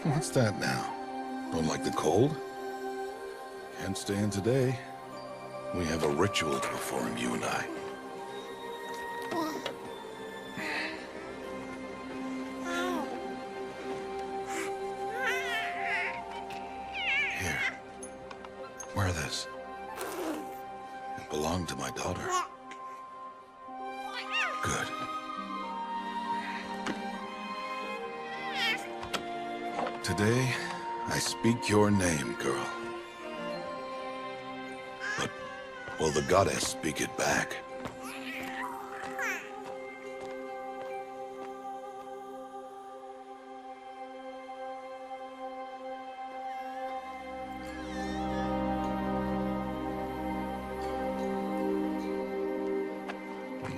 What's that now? Don't like the cold? Can't stay in today. We have a ritual to perform, you and I. Here. Wear this. It belonged to my daughter. Good. Today, I speak your name, girl. But will the goddess speak it back?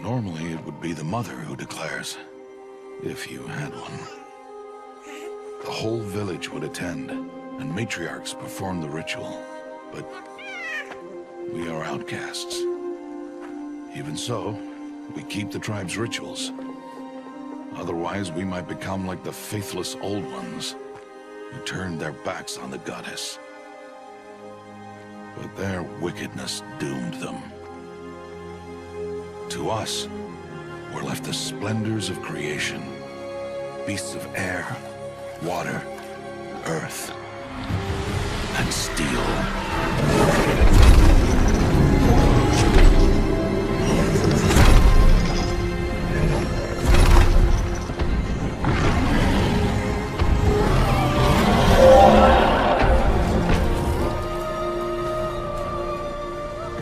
Normally, it would be the mother who declares, if you had one. The whole village would attend, and matriarchs perform the ritual. But we are outcasts. Even so, we keep the tribe's rituals. Otherwise, we might become like the faithless old ones, who turned their backs on the goddess. But their wickedness doomed them. To us, were left the splendors of creation, beasts of air, water, earth, and steel.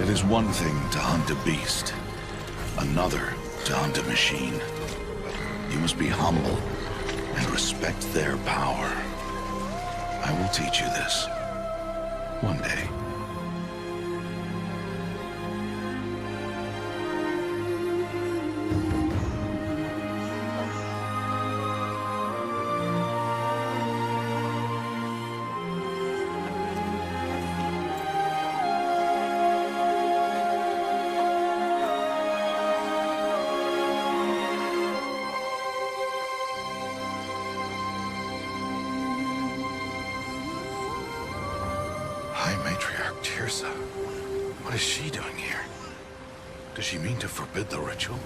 It is one thing to hunt a beast, another to hunt a machine. You must be humble and respect their power. I will teach you this. One day. High Matriarch Teersa. What is she doing here? Does she mean to forbid the ritual?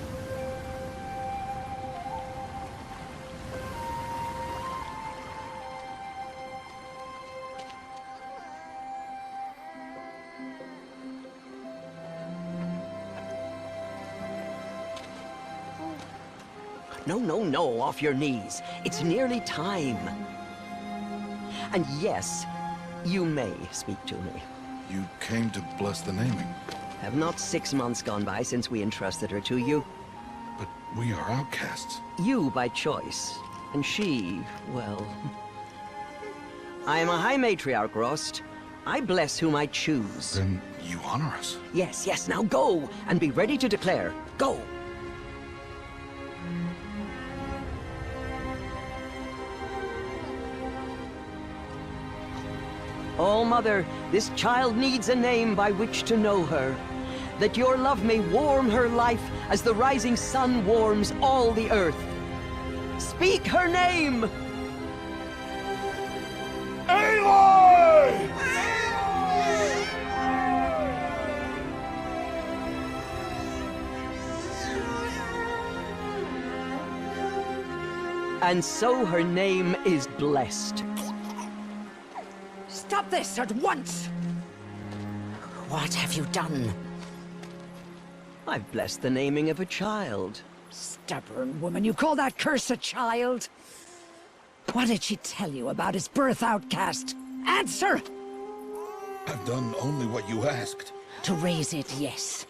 No, no, no, off your knees. It's nearly time. And yes, you may speak to me. You came to bless the naming. Have not 6 months gone by since we entrusted her to you? But we are outcasts. You by choice, and she, well... I am a High Matriarch, Rost. I bless whom I choose. Then you honor us. Yes, yes, now go, and be ready to declare. Go! Oh, Mother, this child needs a name by which to know her. That your love may warm her life as the rising sun warms all the earth. Speak her name! Aloy! And so her name is blessed. Stop this at once! What have you done? I've blessed the naming of a child. Stubborn woman, you call that curse a child? What did she tell you about his birth, outcast? Answer! I've done only what you asked. To raise it, yes.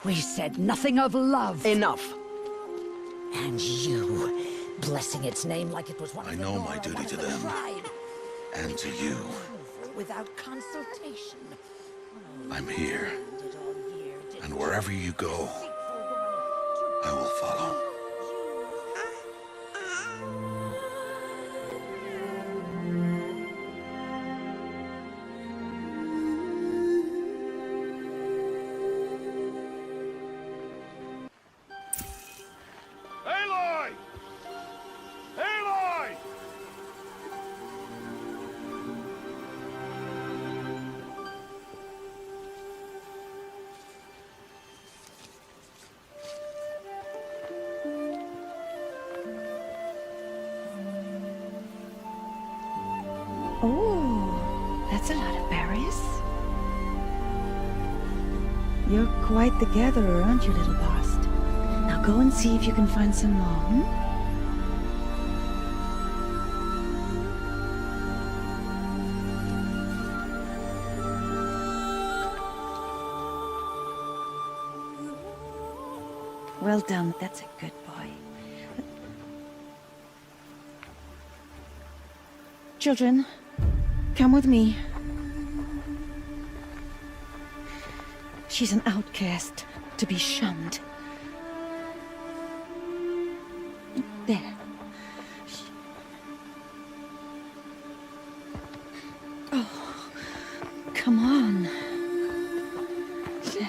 We said nothing of love. Enough. And you, blessing its name like it was one I of the know Nora, my duty one to of the them. tribe. And to you. Without consultation. I'm here. Did all year, did And wherever you go, I will follow. Aloy! Aloy! That's a lot of berries. You're quite the gatherer, aren't you, little Bast? Now go and see if you can find some more, hmm? Well done, that's a good boy. Children, come with me. She's an outcast, to be shunned. There. Oh, come on. There.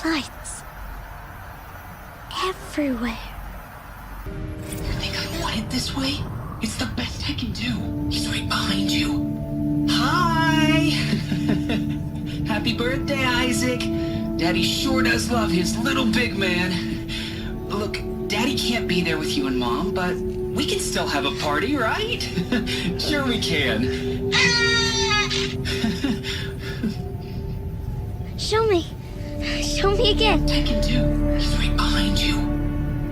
Lights. Everywhere. You think I want it this way? It's the best I can do. He's right behind you. Hi! Happy birthday, Isaac. Daddy sure does love his little big man. Look, Daddy can't be there with you and Mom, but we can still have a party, right? Sure we can. Show me. Show me again. I can do. He's right behind you.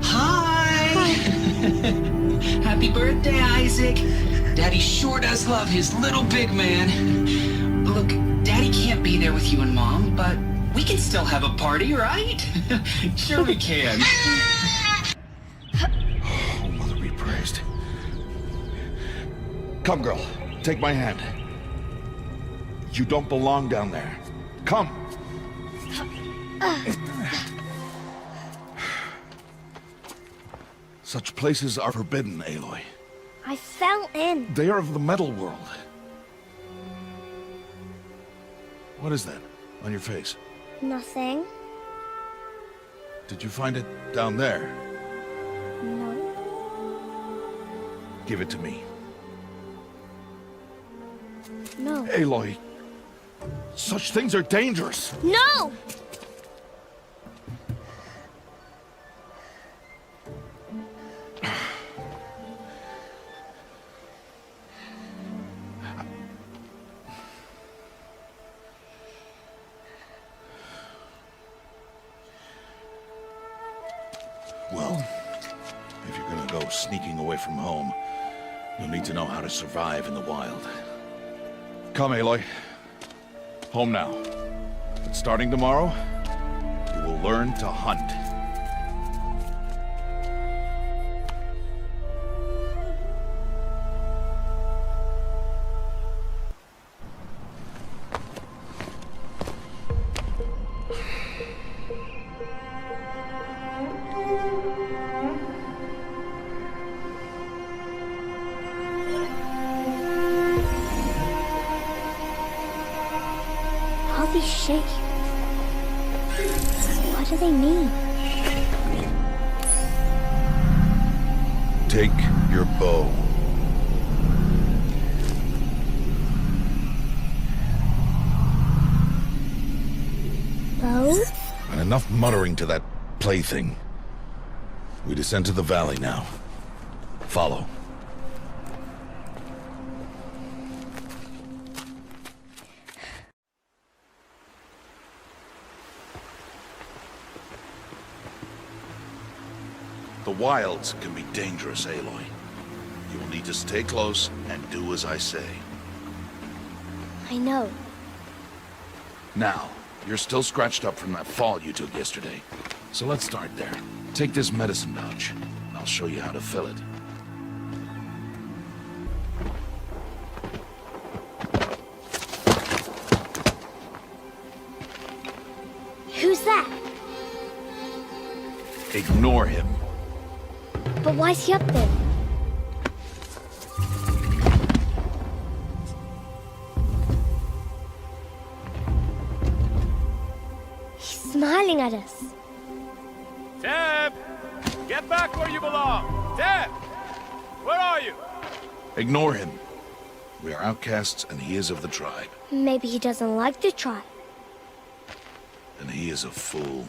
Hi! Happy birthday, Isaac. Daddy sure does love his little big man. Look, Daddy can't be there with you and Mom, but we can still have a party, right? Sure we can. Oh, Mother be praised. Come, girl. Take my hand. You don't belong down there. Come. Such places are forbidden, Aloy. I fell in. They are of the metal world. What is that on your face? Nothing. Did you find it down there? No. Give it to me. No. Aloy, such things are dangerous. No! Well, if you're gonna go sneaking away from home, you'll need to know how to survive in the wild. Come, Aloy. Home now. But starting tomorrow, you will learn to hunt. I'll be shaking. they mean? Take your bow. Bow? And enough muttering to that plaything. We descend to the valley now. Follow. The wilds can be dangerous, Aloy. You will need to stay close and do as I say. I know. Now, you're still scratched up from that fall you took yesterday. So let's start there. Take this medicine pouch, and I'll show you how to fill it. Who's that? Ignore him. But why's he up there? He's smiling at us. Teb! Get back where you belong! Teb! Where are you? Ignore him. We are outcasts, and he is of the tribe. Maybe he doesn't like the tribe. And he is a fool.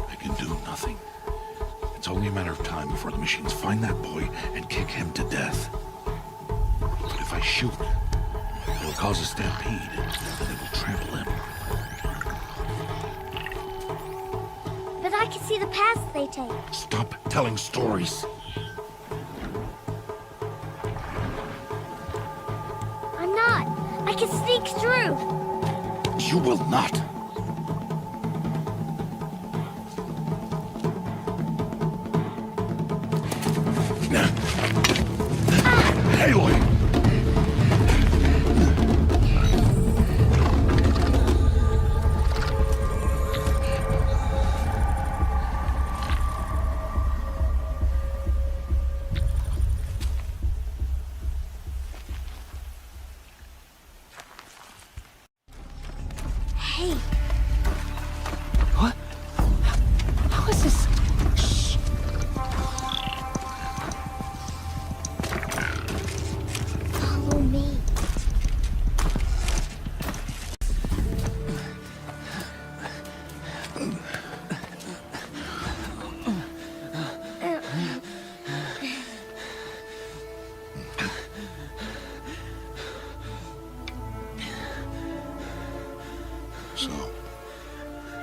I can do nothing. It's only a matter of time before the machines find that boy and kick him to death. But if I shoot, it will cause a stampede, and it will trample him. But I can see the paths they take. Stop telling stories. I'm not. I can sneak through. You will not. Aloy! Hey, What? How is this? Shh. follow me. So,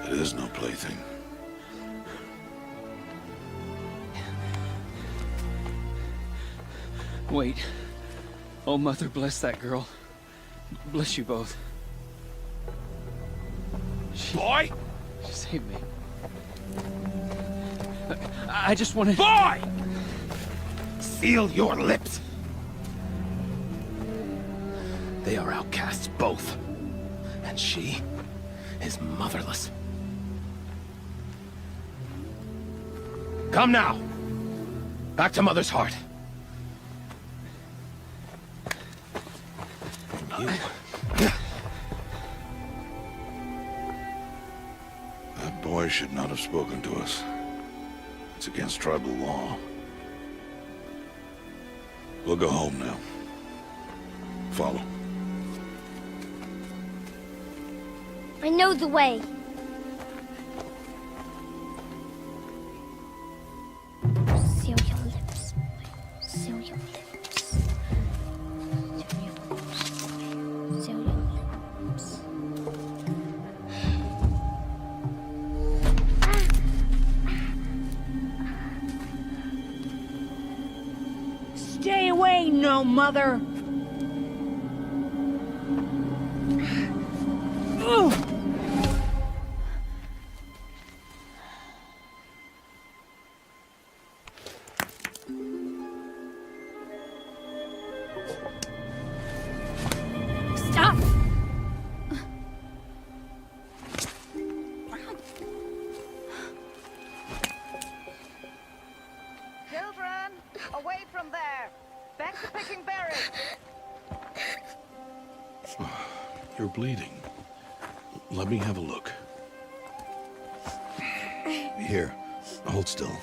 it is no plaything. Wait. Oh, Mother, bless that girl. Bless you both. Boy! She saved me. I just wanted... Boy! Seal your lips! They are outcasts, both. And she is motherless. Come now! Back to Mother's heart. And you... That boy should not have spoken to us. It's against tribal law. We'll go home now. Follow. I know the way. Seal your lips, boy. Seal your lips. Seal your lips, boy. Seal your lips. Stay away, no mother! Ugh. You're bleeding. Let me have a look. Here, hold still.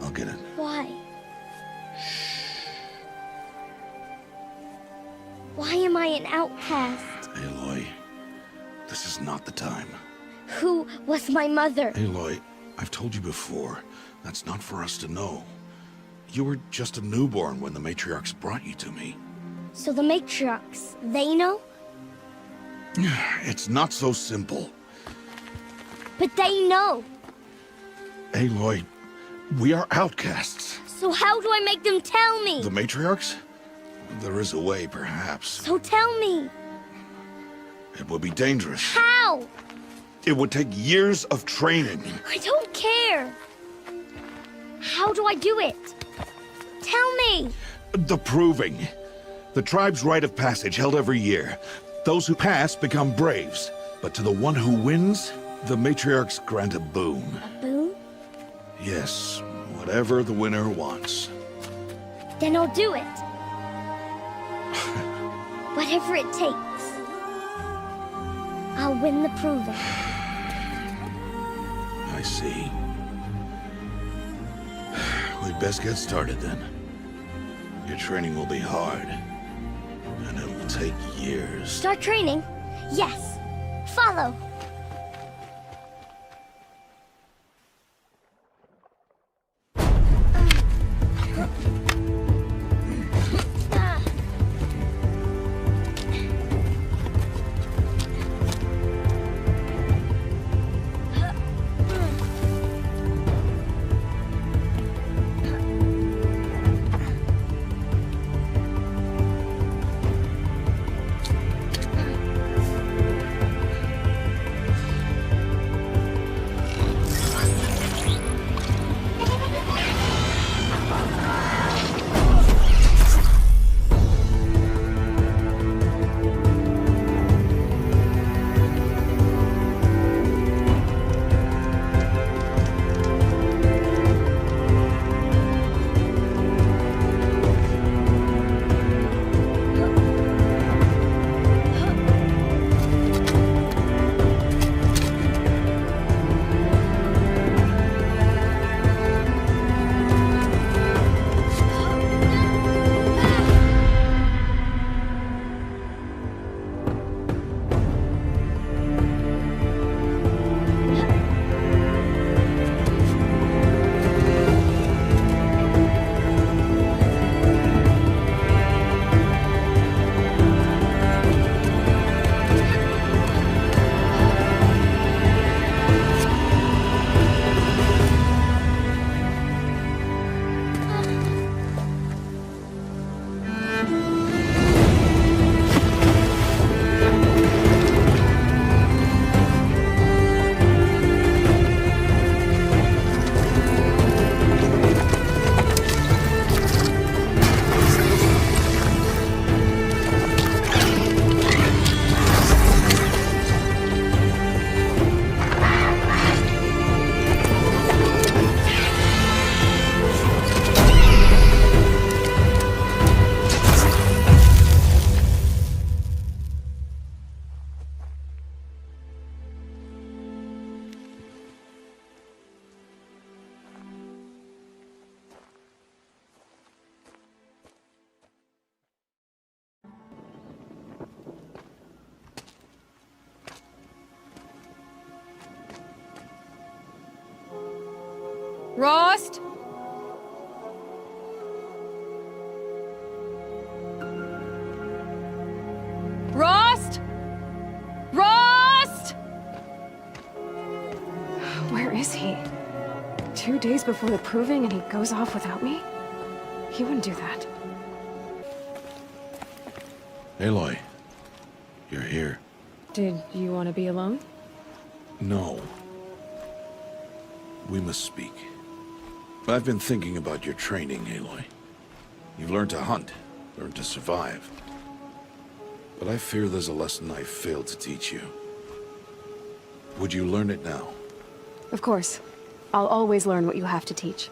I'll get it. Why? Why am I an outcast? Aloy, this is not the time. Who was my mother? Aloy, I've told you before, that's not for us to know. You were just a newborn when the matriarchs brought you to me. So the matriarchs, they know? It's not so simple. But they know. Aloy, we are outcasts. So how do I make them tell me? The matriarchs? There is a way, perhaps. So tell me. It would be dangerous. How? It would take years of training. I don't care. How do I do it? Tell me. The proving. The tribe's rite of passage held every year. Those who pass become braves. But to the one who wins, the matriarchs grant a boon. A boon? Yes, whatever the winner wants. Then I'll do it. Whatever it takes. I'll win the proving. I see. We'd best get started then. Your training will be hard, and it will take years. Start training? Yes. Follow. Rost? Rost? Rost? Where is he? 2 days before the proving and he goes off without me? He wouldn't do that. Aloy, you're here. Did you want to be alone? No. We must speak. I've been thinking about your training, Aloy. You've learned to hunt, learned to survive. But I fear there's a lesson I failed to teach you. Would you learn it now? Of course. I'll always learn what you have to teach.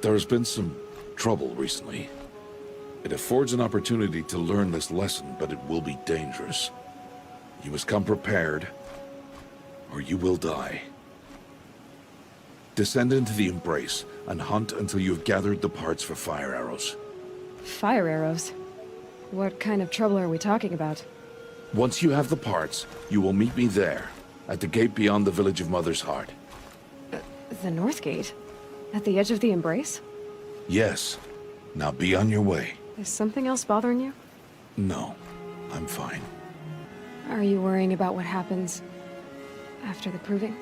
There has been some trouble recently. It affords an opportunity to learn this lesson, but it will be dangerous. You must come prepared, or you will die. Descend into the Embrace and hunt until you have gathered the parts for fire arrows. Fire arrows? What kind of trouble are we talking about? Once you have the parts, you will meet me there, at the gate beyond the village of Mother's Heart. The North Gate? At the edge of the Embrace? Yes. Now be on your way. Is something else bothering you? No, I'm fine. Are you worrying about what happens after the proving?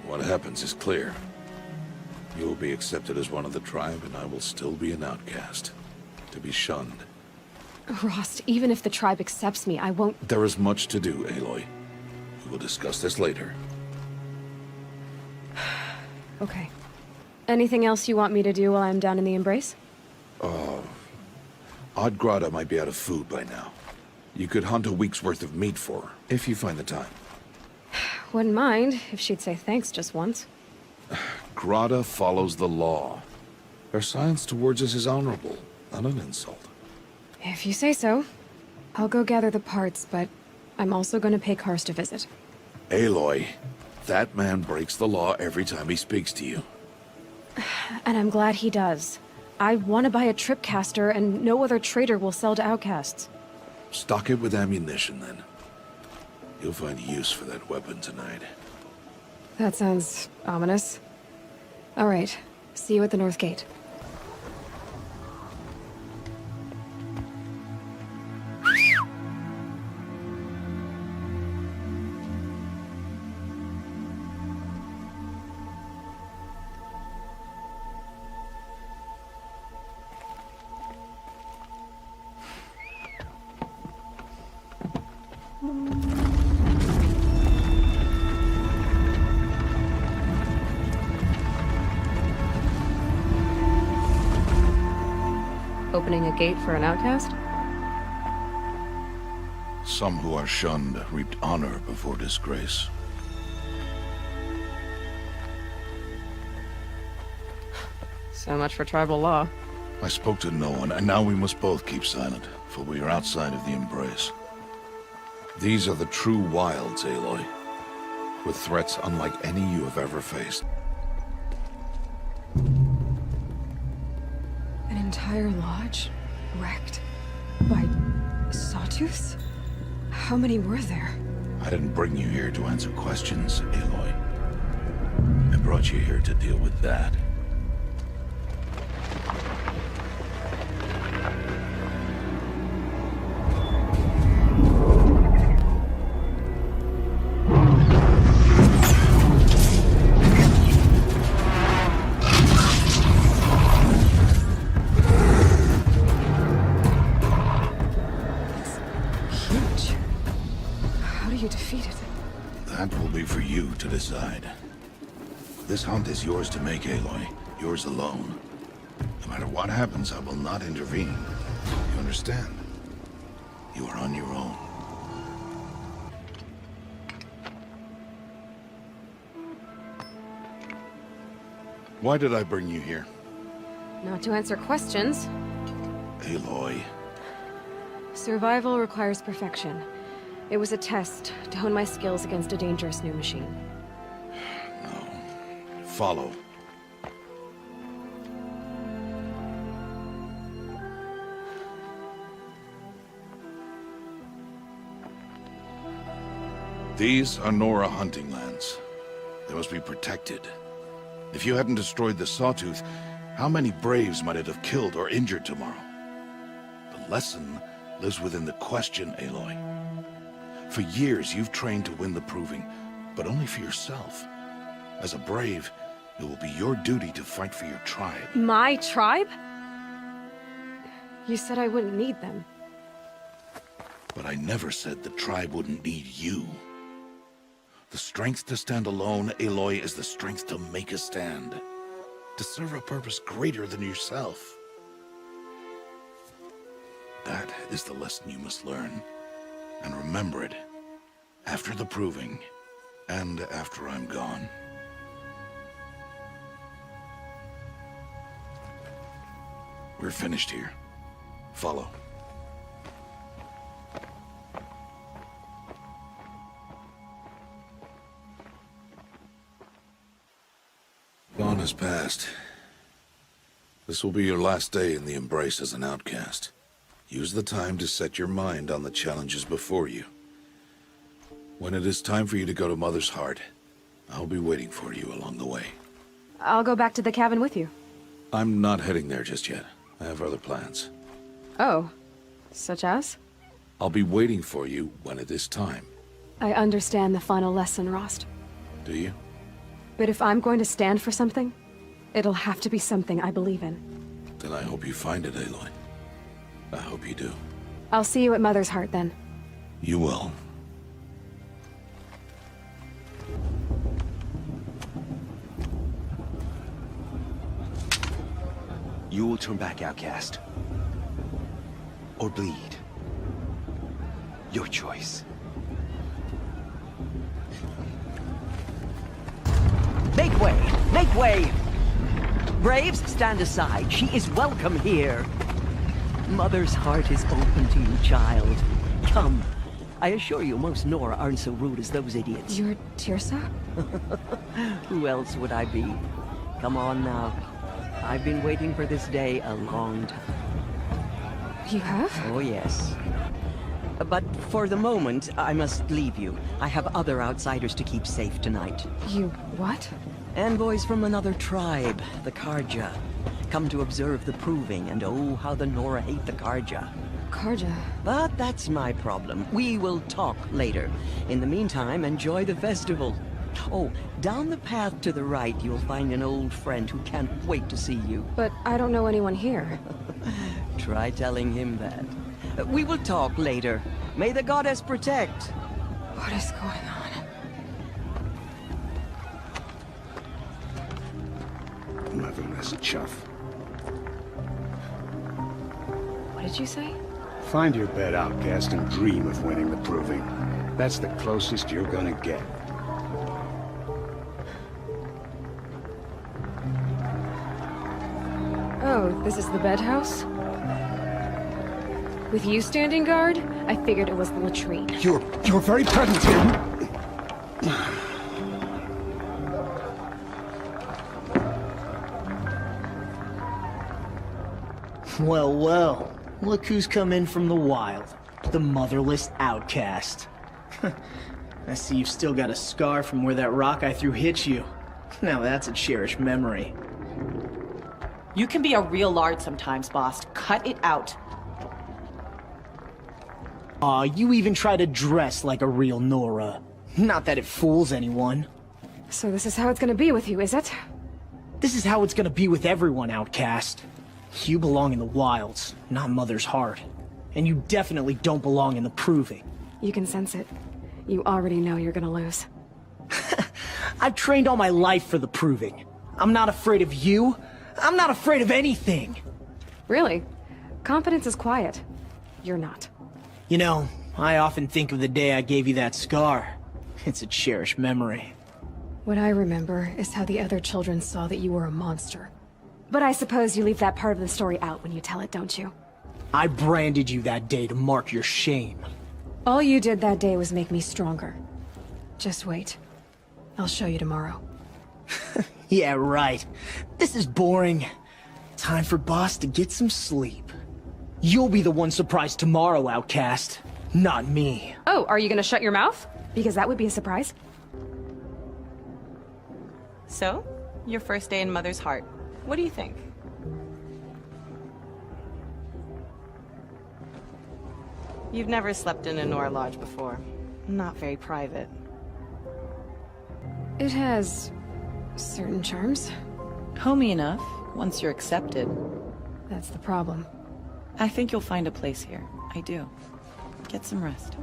What happens is clear. You will be accepted as one of the tribe, and I will still be an outcast, to be shunned. Rost, even if the tribe accepts me, I won't... There is much to do, Aloy. We will discuss this later. Okay. Anything else you want me to do while I'm down in the Embrace? Odd Grata might be out of food by now. You could hunt a week's worth of meat for her, if you find the time. Wouldn't mind if she'd say thanks just once. Grata follows the law. Her science towards us is honorable, not an insult. If you say so. I'll go gather the parts, but I'm also going to pay Karst a visit. Aloy, that man breaks the law every time he speaks to you. And I'm glad he does. I want to buy a tripcaster, and no other trader will sell to outcasts. Stock it with ammunition, then. You'll find use for that weapon tonight. That sounds ominous. All right. See you at the North Gate. Opening a gate for an outcast? Some who are shunned reaped honor before disgrace. So much for tribal law. I spoke to no one, and now we must both keep silent, for we are outside of the Embrace. These are the true wilds, Aloy, with threats unlike any you have ever faced. An entire lodge wrecked by sawtooths? How many were there? I didn't bring you here to answer questions, Aloy. I brought you here to deal with that. That will be for you to decide. This hunt is yours to make, Aloy. Yours alone. No matter what happens, I will not intervene. You understand? You are on your own. Why did I bring you here? Not to answer questions. Aloy. Survival requires perfection. It was a test to hone my skills against a dangerous new machine. No. Follow. These are Nora hunting lands. They must be protected. If you hadn't destroyed the Sawtooth, how many Braves might it have killed or injured tomorrow? The lesson lives within the question, Aloy. For years, you've trained to win the proving, but only for yourself. As a brave, it will be your duty to fight for your tribe. My tribe? You said I wouldn't need them. But I never said the tribe wouldn't need you. The strength to stand alone, Aloy, is the strength to make a stand. To serve a purpose greater than yourself. That is the lesson you must learn. And remember it, after the proving, and after I'm gone. We're finished here. Follow. one has passed. This will be your last day in the Embrace as an outcast. Use the time to set your mind on the challenges before you. When it is time for you to go to Mother's Heart, I'll be waiting for you along the way. I'll go back to the cabin with you. I'm not heading there just yet. I have other plans. Oh, such as? I'll be waiting for you when it is time. I understand the final lesson, Rost. Do you? But if I'm going to stand for something, it'll have to be something I believe in. Then I hope you find it, Aloy. I hope you do. I'll see you at Mother's Heart then. You will. You will turn back, outcast. Or bleed. Your choice. Make way! Make way! Braves, stand aside. She is welcome here. Mother's Heart is open to you, child. Come. I assure you, most Nora aren't so rude as those idiots. You're Tirsa? Who else would I be? Come on now. I've been waiting for this day a long time. You have? Oh, yes. But for the moment, I must leave you. I have other outsiders to keep safe tonight. You what? Envoys from another tribe, the Karja. Come to observe the proving, and oh, how the Nora hate the Karja. Karja? But that's my problem. We will talk later. In the meantime, enjoy the festival. Oh, down the path to the right, you'll find an old friend who can't wait to see you. But I don't know anyone here. Try telling him that. We will talk later. May the goddess protect. What is going on? Motherless chuff. What did you say? Find your bed, outcast, and dream of winning the proving. That's the closest you're gonna get. Oh, this is the bed house? With you standing guard, I figured it was the latrine. You're very present here. Well, well. Look who's come in from the wild. The motherless outcast. I see you've still got a scar from where that rock I threw hit you. Now that's a cherished memory. You can be a real lard sometimes, boss. Cut it out. Aw, you even try to dress like a real Nora. Not that it fools anyone. So this is how it's gonna be with you, is it? This is how it's gonna be with everyone, outcast. You belong in the wilds, not Mother's Heart. And you definitely don't belong in the proving. You can sense it. You already know you're gonna lose. I've trained all my life for the proving. I'm not afraid of you. I'm not afraid of anything. Really? Confidence is quiet. You're not. You know, I often think of the day I gave you that scar. It's a cherished memory. What I remember is how the other children saw that you were a monster. But I suppose you leave that part of the story out when you tell it, don't you? I branded you that day to mark your shame. All you did that day was make me stronger. Just wait. I'll show you tomorrow. Yeah, right. This is boring. Time for Boss to get some sleep. You'll be the one surprised tomorrow, outcast. Not me. Oh, are you gonna shut your mouth? Because that would be a surprise. So, your first day in Mother's Heart. What do you think? You've never slept in a Nora lodge before. Not very private. It has certain charms. Homey enough, once you're accepted. That's the problem. I think you'll find a place here. I do. Get some rest.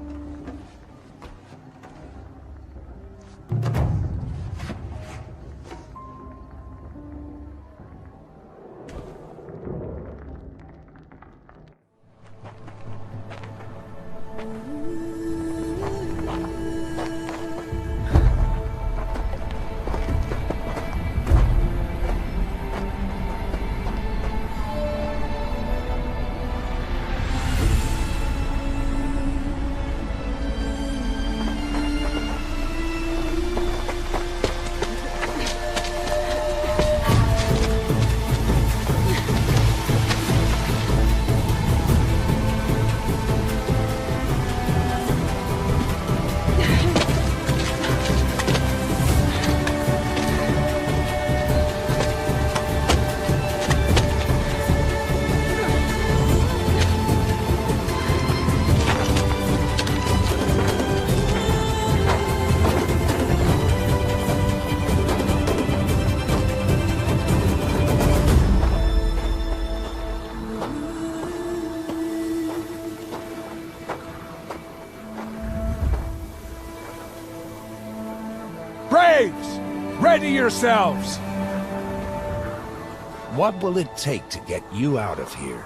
Braves! Ready yourselves! What will it take to get you out of here?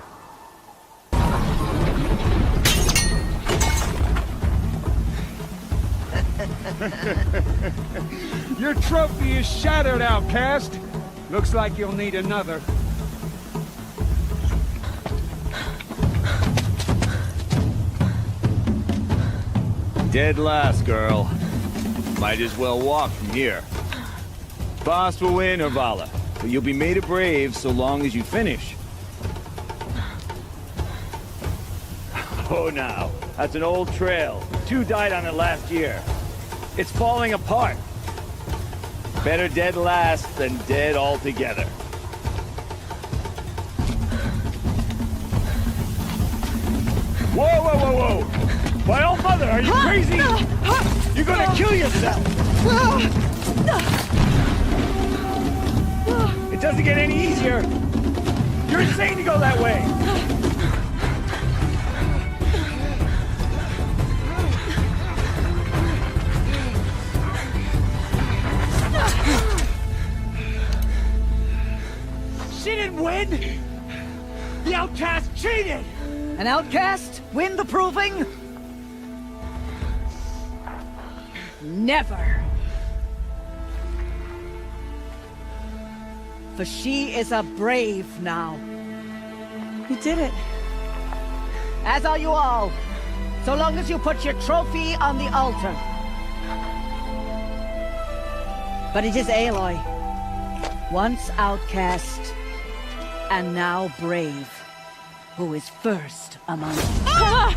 Your trophy is shattered, outcast. Looks like you'll need another. Dead last, girl. Might as well walk from here. Boss will win, Urvala, but you'll be made a brave so long as you finish. Oh, now. That's an old trail. 2 died on it last year. It's falling apart. Better dead last than dead altogether. Whoa, whoa, whoa, whoa! My old mother, are you crazy? You're gonna kill yourself! It doesn't get any easier! You're insane to go that way! She didn't win! The outcast cheated! An outcast win the proving? Never. For she is a brave now. You did it. As are you all. So long as you put your trophy on the altar. But it is Aloy. Once outcast, and now brave, who is first among us.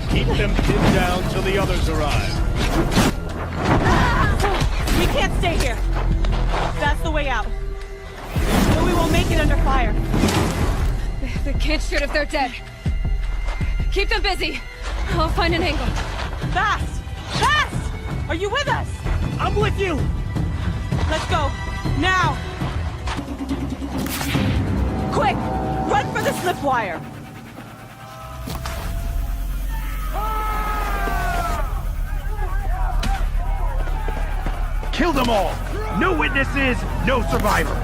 Keep them pinned down till the others arrive. We can't stay here. That's the way out. But we won't make it under fire. They can't shoot if they're dead. Keep them busy. I'll find an angle. Fast! Fast! Are you with us? I'm with you! Let's go. Now! Quick! Run for the slip wire! Kill them all! No witnesses, no survivors!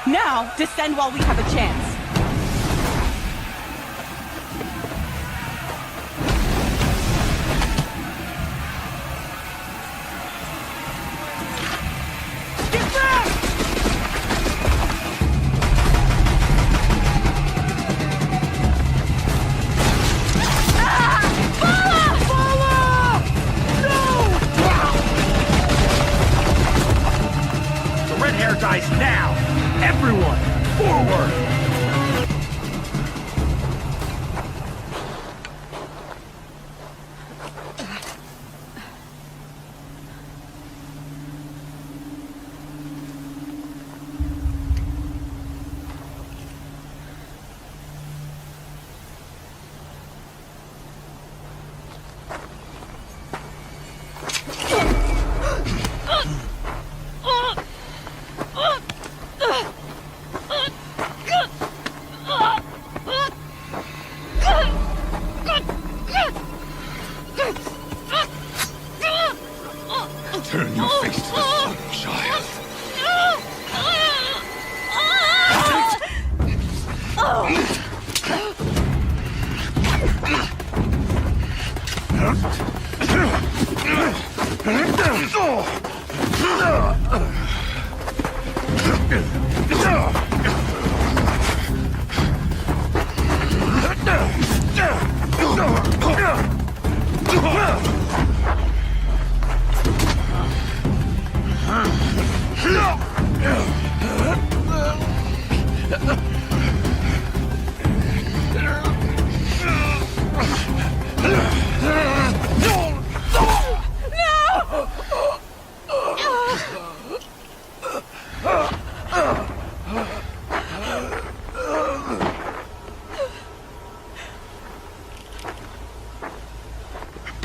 Now, descend while we have a chance. Dies now! Everyone, forward! Turn your face to the sun, child.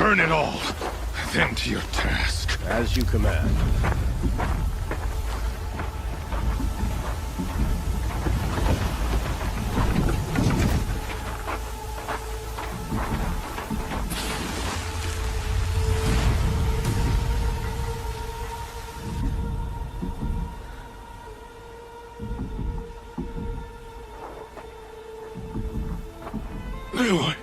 Burn it all, then to your task. As you command. Aloy.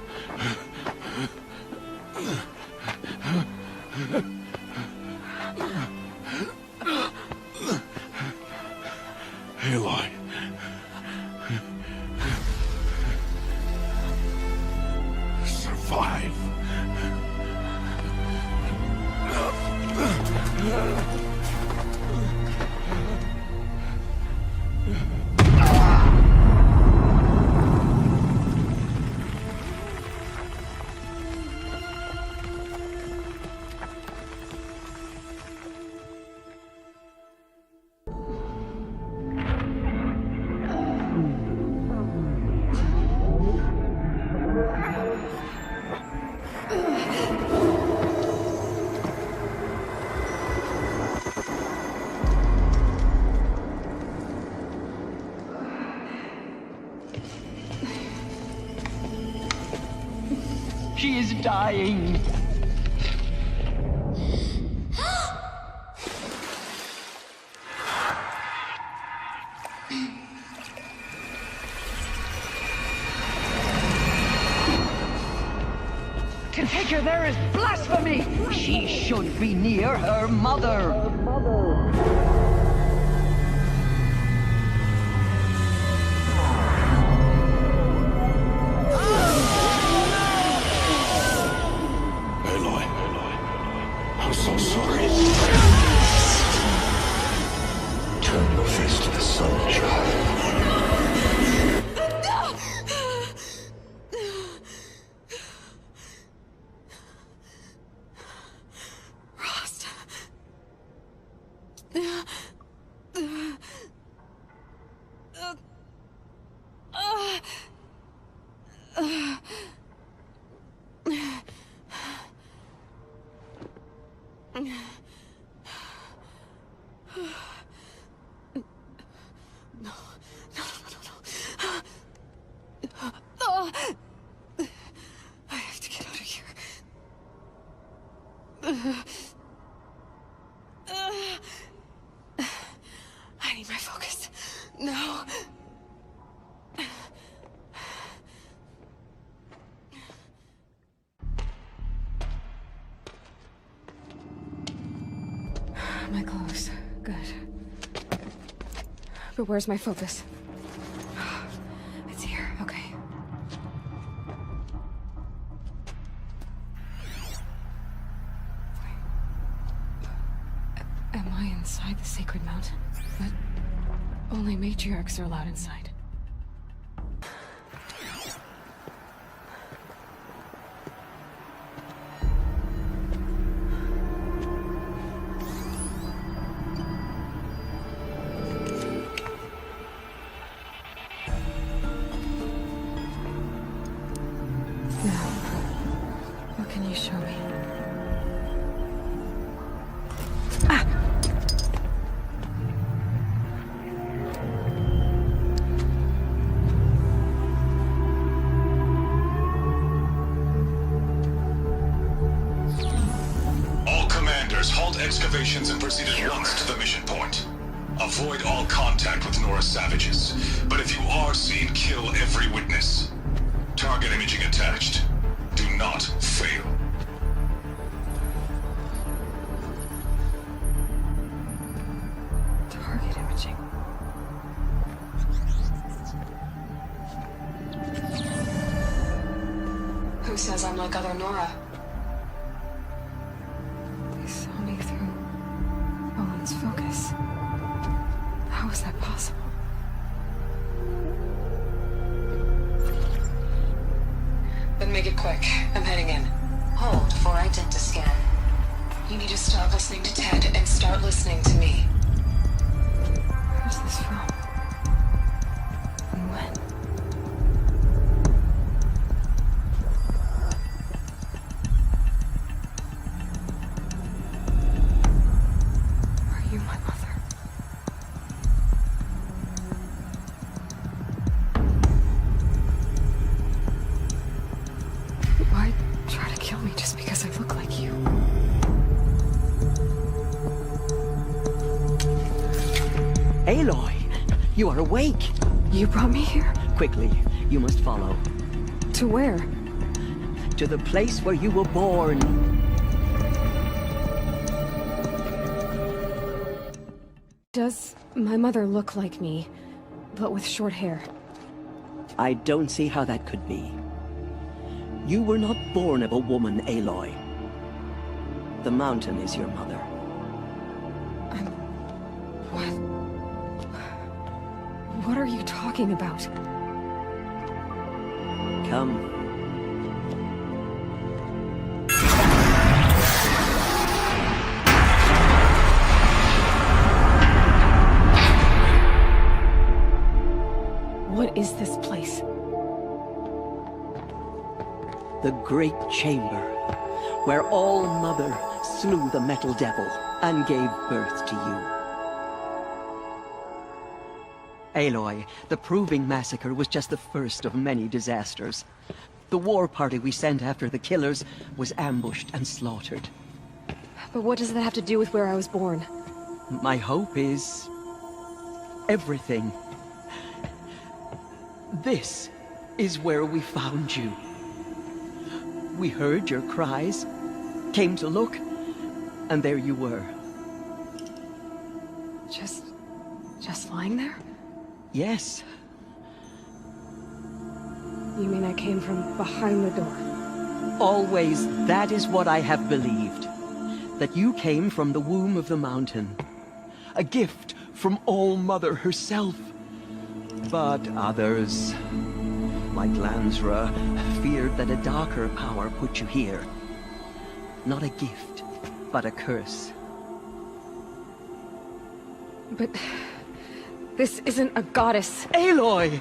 Aloy. Survive. She is dying. To take her there is blasphemy! She should be near her mother. Aloy. I'm so sorry. Turn your face to the sun, child. I have to get out of here. I need my focus. No. My clothes. Good. But where's my focus? It's here. Okay. Am I inside the sacred mountain? But only matriarchs are allowed inside. What can you show me? All commanders, halt excavations and proceed at once to the mission point. Avoid all contact with Nora savages, but if you are seen, kill every witness. Target imaging attached. Do not fail. Target imaging. Who says I'm like other Nora? They saw me through Owen's focus. How is that possible? Then make it quick. I'm heading in. Hold for identiscan. You need to stop listening to Ted and start listening to me. Where's this from? And when? kill me just because I look like you. Aloy, you are awake. You brought me here? Quickly, you must follow. To where? To the place where you were born. Does my mother look like me, but with short hair? I don't see how that could be. You were not born of a woman, Aloy. The mountain is your mother. What are you talking about? Come. What is this place? The Great Chamber, where All-Mother slew the Metal Devil and gave birth to you. Aloy, the Proving Massacre was just the first of many disasters. The war party we sent after the killers was ambushed and slaughtered. But what does that have to do with where I was born? My hope is... everything. This is where we found you. We heard your cries, came to look, and there you were. Just lying there? Yes. You mean I came from behind the door? Always, that is what I have believed. That you came from the womb of the mountain. A gift from All-Mother herself. But others, like Lansra, feared that a darker power put you here. Not a gift, but a curse. But... this isn't a goddess. Aloy!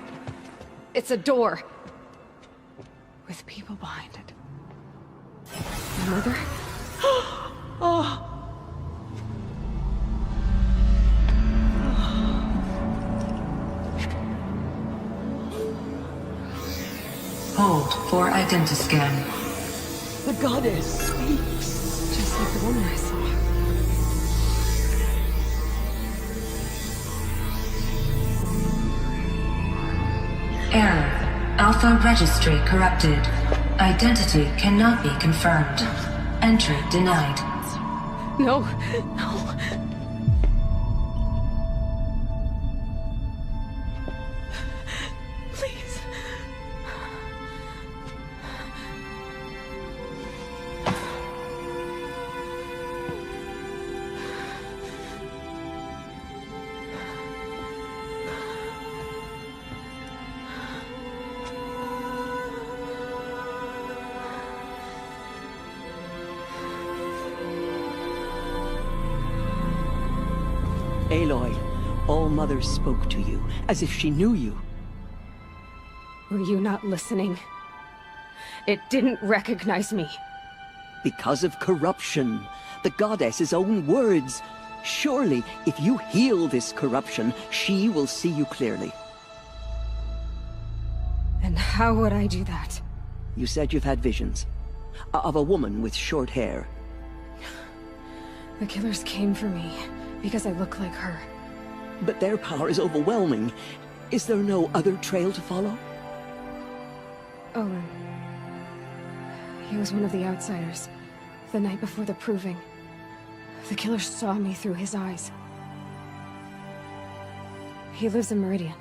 It's a door. With people behind it. My mother? Oh! Hold for identiscan. The goddess speaks. Just like the woman I saw. Error. Alpha registry corrupted. Identity cannot be confirmed. Entry denied. No, no. Please. Aloy, All-Mother spoke to you, as if she knew you. Were you not listening? It didn't recognize me. Because of corruption. The goddess's own words. Surely, if you heal this corruption, she will see you clearly. And how would I do that? You said you've had visions. Of a woman with short hair. The killers came for me, because I look like her. But their power is overwhelming. Is there no other trail to follow? Owen. He was one of the outsiders. The night before the Proving. The killers saw me through his eyes. He lives in Meridian.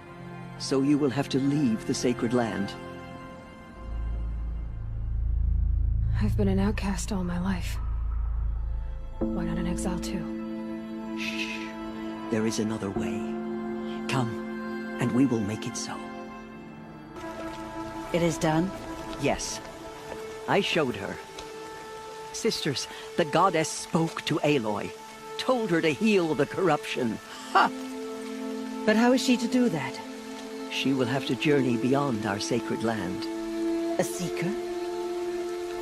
So you will have to leave the sacred land. I've been an outcast all my life. Why not an exile too? Shh. There is another way. Come, and we will make it so. It is done? Yes. I showed her. Sisters, the goddess spoke to Aloy. Told her to heal the corruption. Ha! But how is she to do that? She will have to journey beyond our sacred land. A seeker?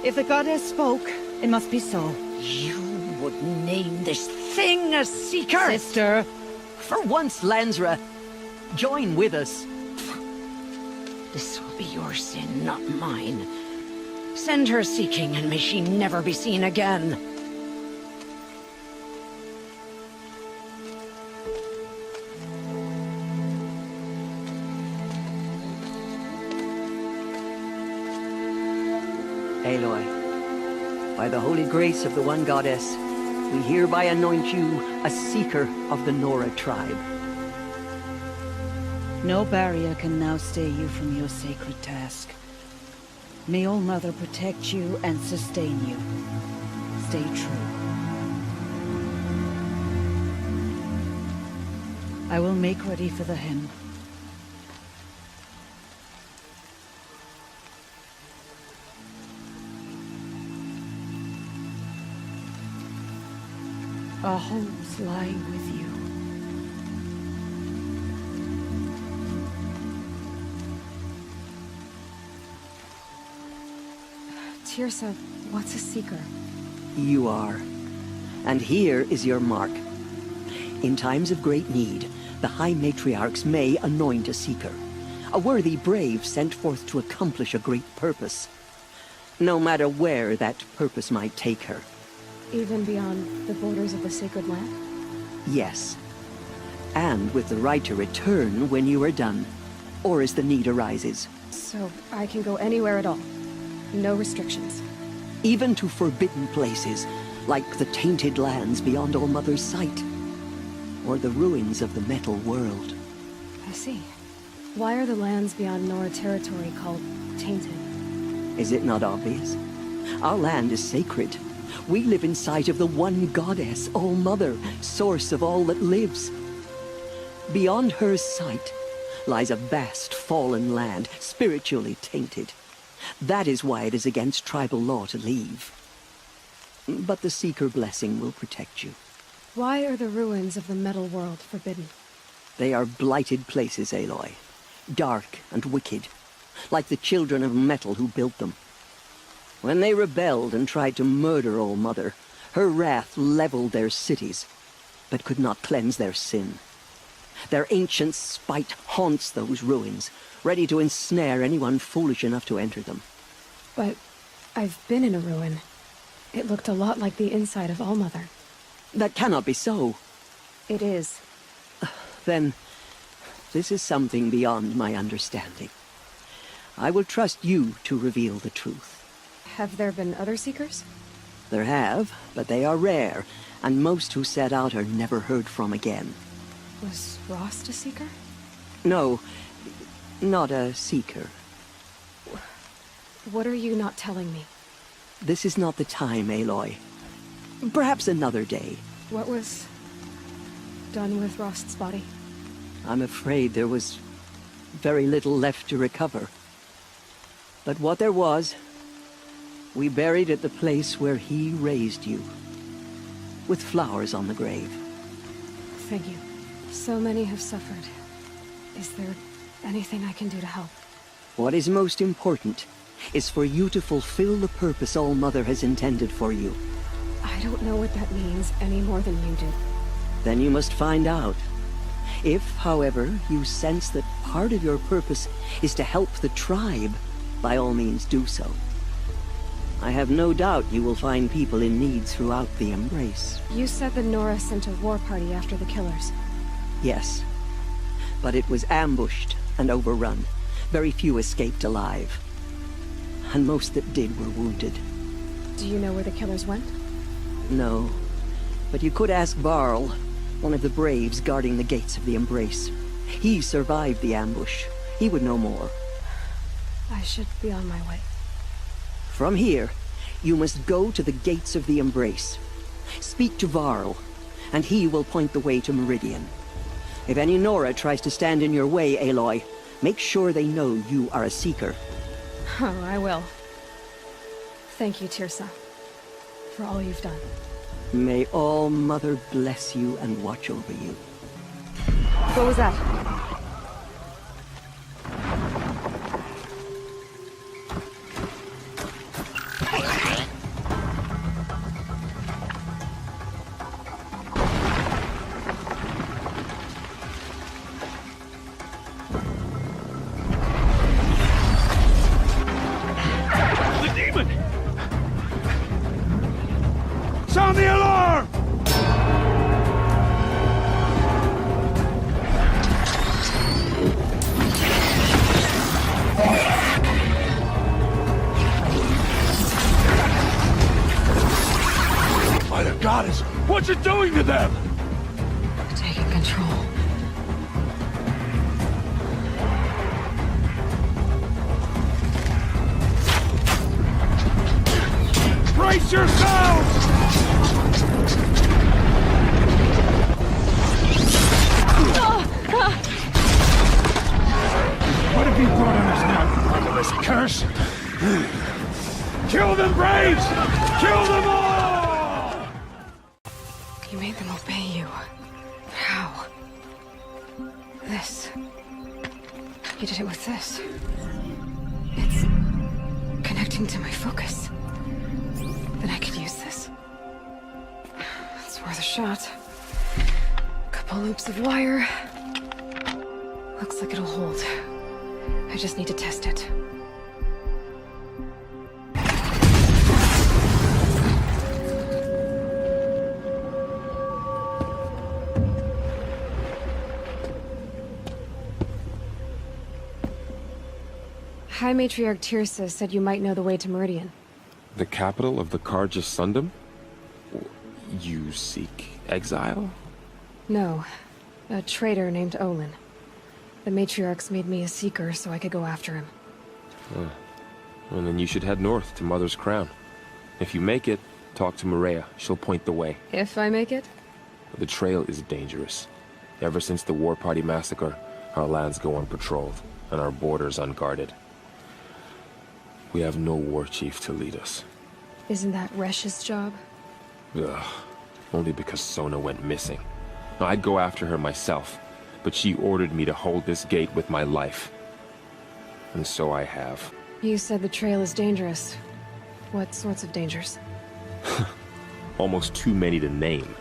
If the goddess spoke, it must be so. You would name this thing a seeker? Sister! For once, Lansra, join with us. This will be your sin, not mine. Send her seeking, and may she never be seen again. Aloy, by the holy grace of the one goddess, we hereby anoint you a seeker of the Nora tribe. No barrier can now stay you from your sacred task. May All Mother protect you and sustain you. Stay true. I will make ready for the hymn. Our homes lie with you. Teersa, what's a seeker? You are. And here is your mark. In times of great need, the High Matriarchs may anoint a seeker. A worthy brave sent forth to accomplish a great purpose. No matter where that purpose might take her. Even beyond the borders of the sacred land? Yes. And with the right to return when you are done, or as the need arises. So I can go anywhere at all? No restrictions? Even to forbidden places, like the tainted lands beyond All Mother's sight. Or the ruins of the metal world. I see. Why are the lands beyond Nora territory called tainted? Is it not obvious? Our land is sacred. We live in sight of the one goddess, All Mother, source of all that lives. Beyond her sight lies a vast fallen land, spiritually tainted. That is why it is against tribal law to leave. But the Seeker blessing will protect you. Why are the ruins of the metal world forbidden? They are blighted places, Aloy. Dark and wicked, like the children of metal who built them. When they rebelled and tried to murder All Mother, her wrath leveled their cities, but could not cleanse their sin. Their ancient spite haunts those ruins, ready to ensnare anyone foolish enough to enter them. But I've been in a ruin. It looked a lot like the inside of All Mother. That cannot be so. It is. Then, this is something beyond my understanding. I will trust you to reveal the truth. Have there been other Seekers? There have, but they are rare, and most who set out are never heard from again. Was Rost a Seeker? No, not a Seeker. What are you not telling me? This is not the time, Aloy. Perhaps another day. What was done with Rost's body? I'm afraid there was very little left to recover. But what there was, we buried at the place where he raised you, with flowers on the grave. Thank you. So many have suffered. Is there anything I can do to help? What is most important is for you to fulfill the purpose All Mother has intended for you. I don't know what that means any more than you do. Then you must find out. If, however, you sense that part of your purpose is to help the tribe, by all means do so. I have no doubt you will find people in need throughout the Embrace. You said the Nora sent a war party after the killers. Yes, but it was ambushed and overrun. Very few escaped alive. And most that did were wounded. Do you know where the killers went? No, but you could ask Varl, one of the braves guarding the gates of the Embrace. He survived the ambush. He would know more. I should be on my way. From here, you must go to the gates of the Embrace. Speak to Varl, and he will point the way to Meridian. If any Nora tries to stand in your way, Aloy, make sure they know you are a Seeker. Oh, I will. Thank you, Teersa, for all you've done. May All Mother bless you and watch over you. What was that? The demon! goddess! What's it doing to them? Taking control. Brace yourselves! What have you brought on us now, motherless curse? Kill them, Braves! Kill them all! You made them obey you. How? This. You did it with this. It's connecting to my focus. Then I could use this. It's worth a shot. Couple loops of wire. Looks like it'll hold. I just need to test it. High Matriarch Tirsa said you might know the way to Meridian. The capital of the Carja Sundom? You seek exile? No. A traitor named Olin. The Matriarchs made me a seeker so I could go after him. Well, then you should head north to Mother's Crown. If you make it, talk to Maria. She'll point the way. If I make it? The trail is dangerous. Ever since the War Party massacre, our lands go unpatrolled, and our borders unguarded. We have no war chief to lead us. Isn't that Resh's job? Ugh. Only because Sona went missing. I'd go after her myself, but she ordered me to hold this gate with my life. And so I have. You said the trail is dangerous. What sorts of dangers? Almost too many to name.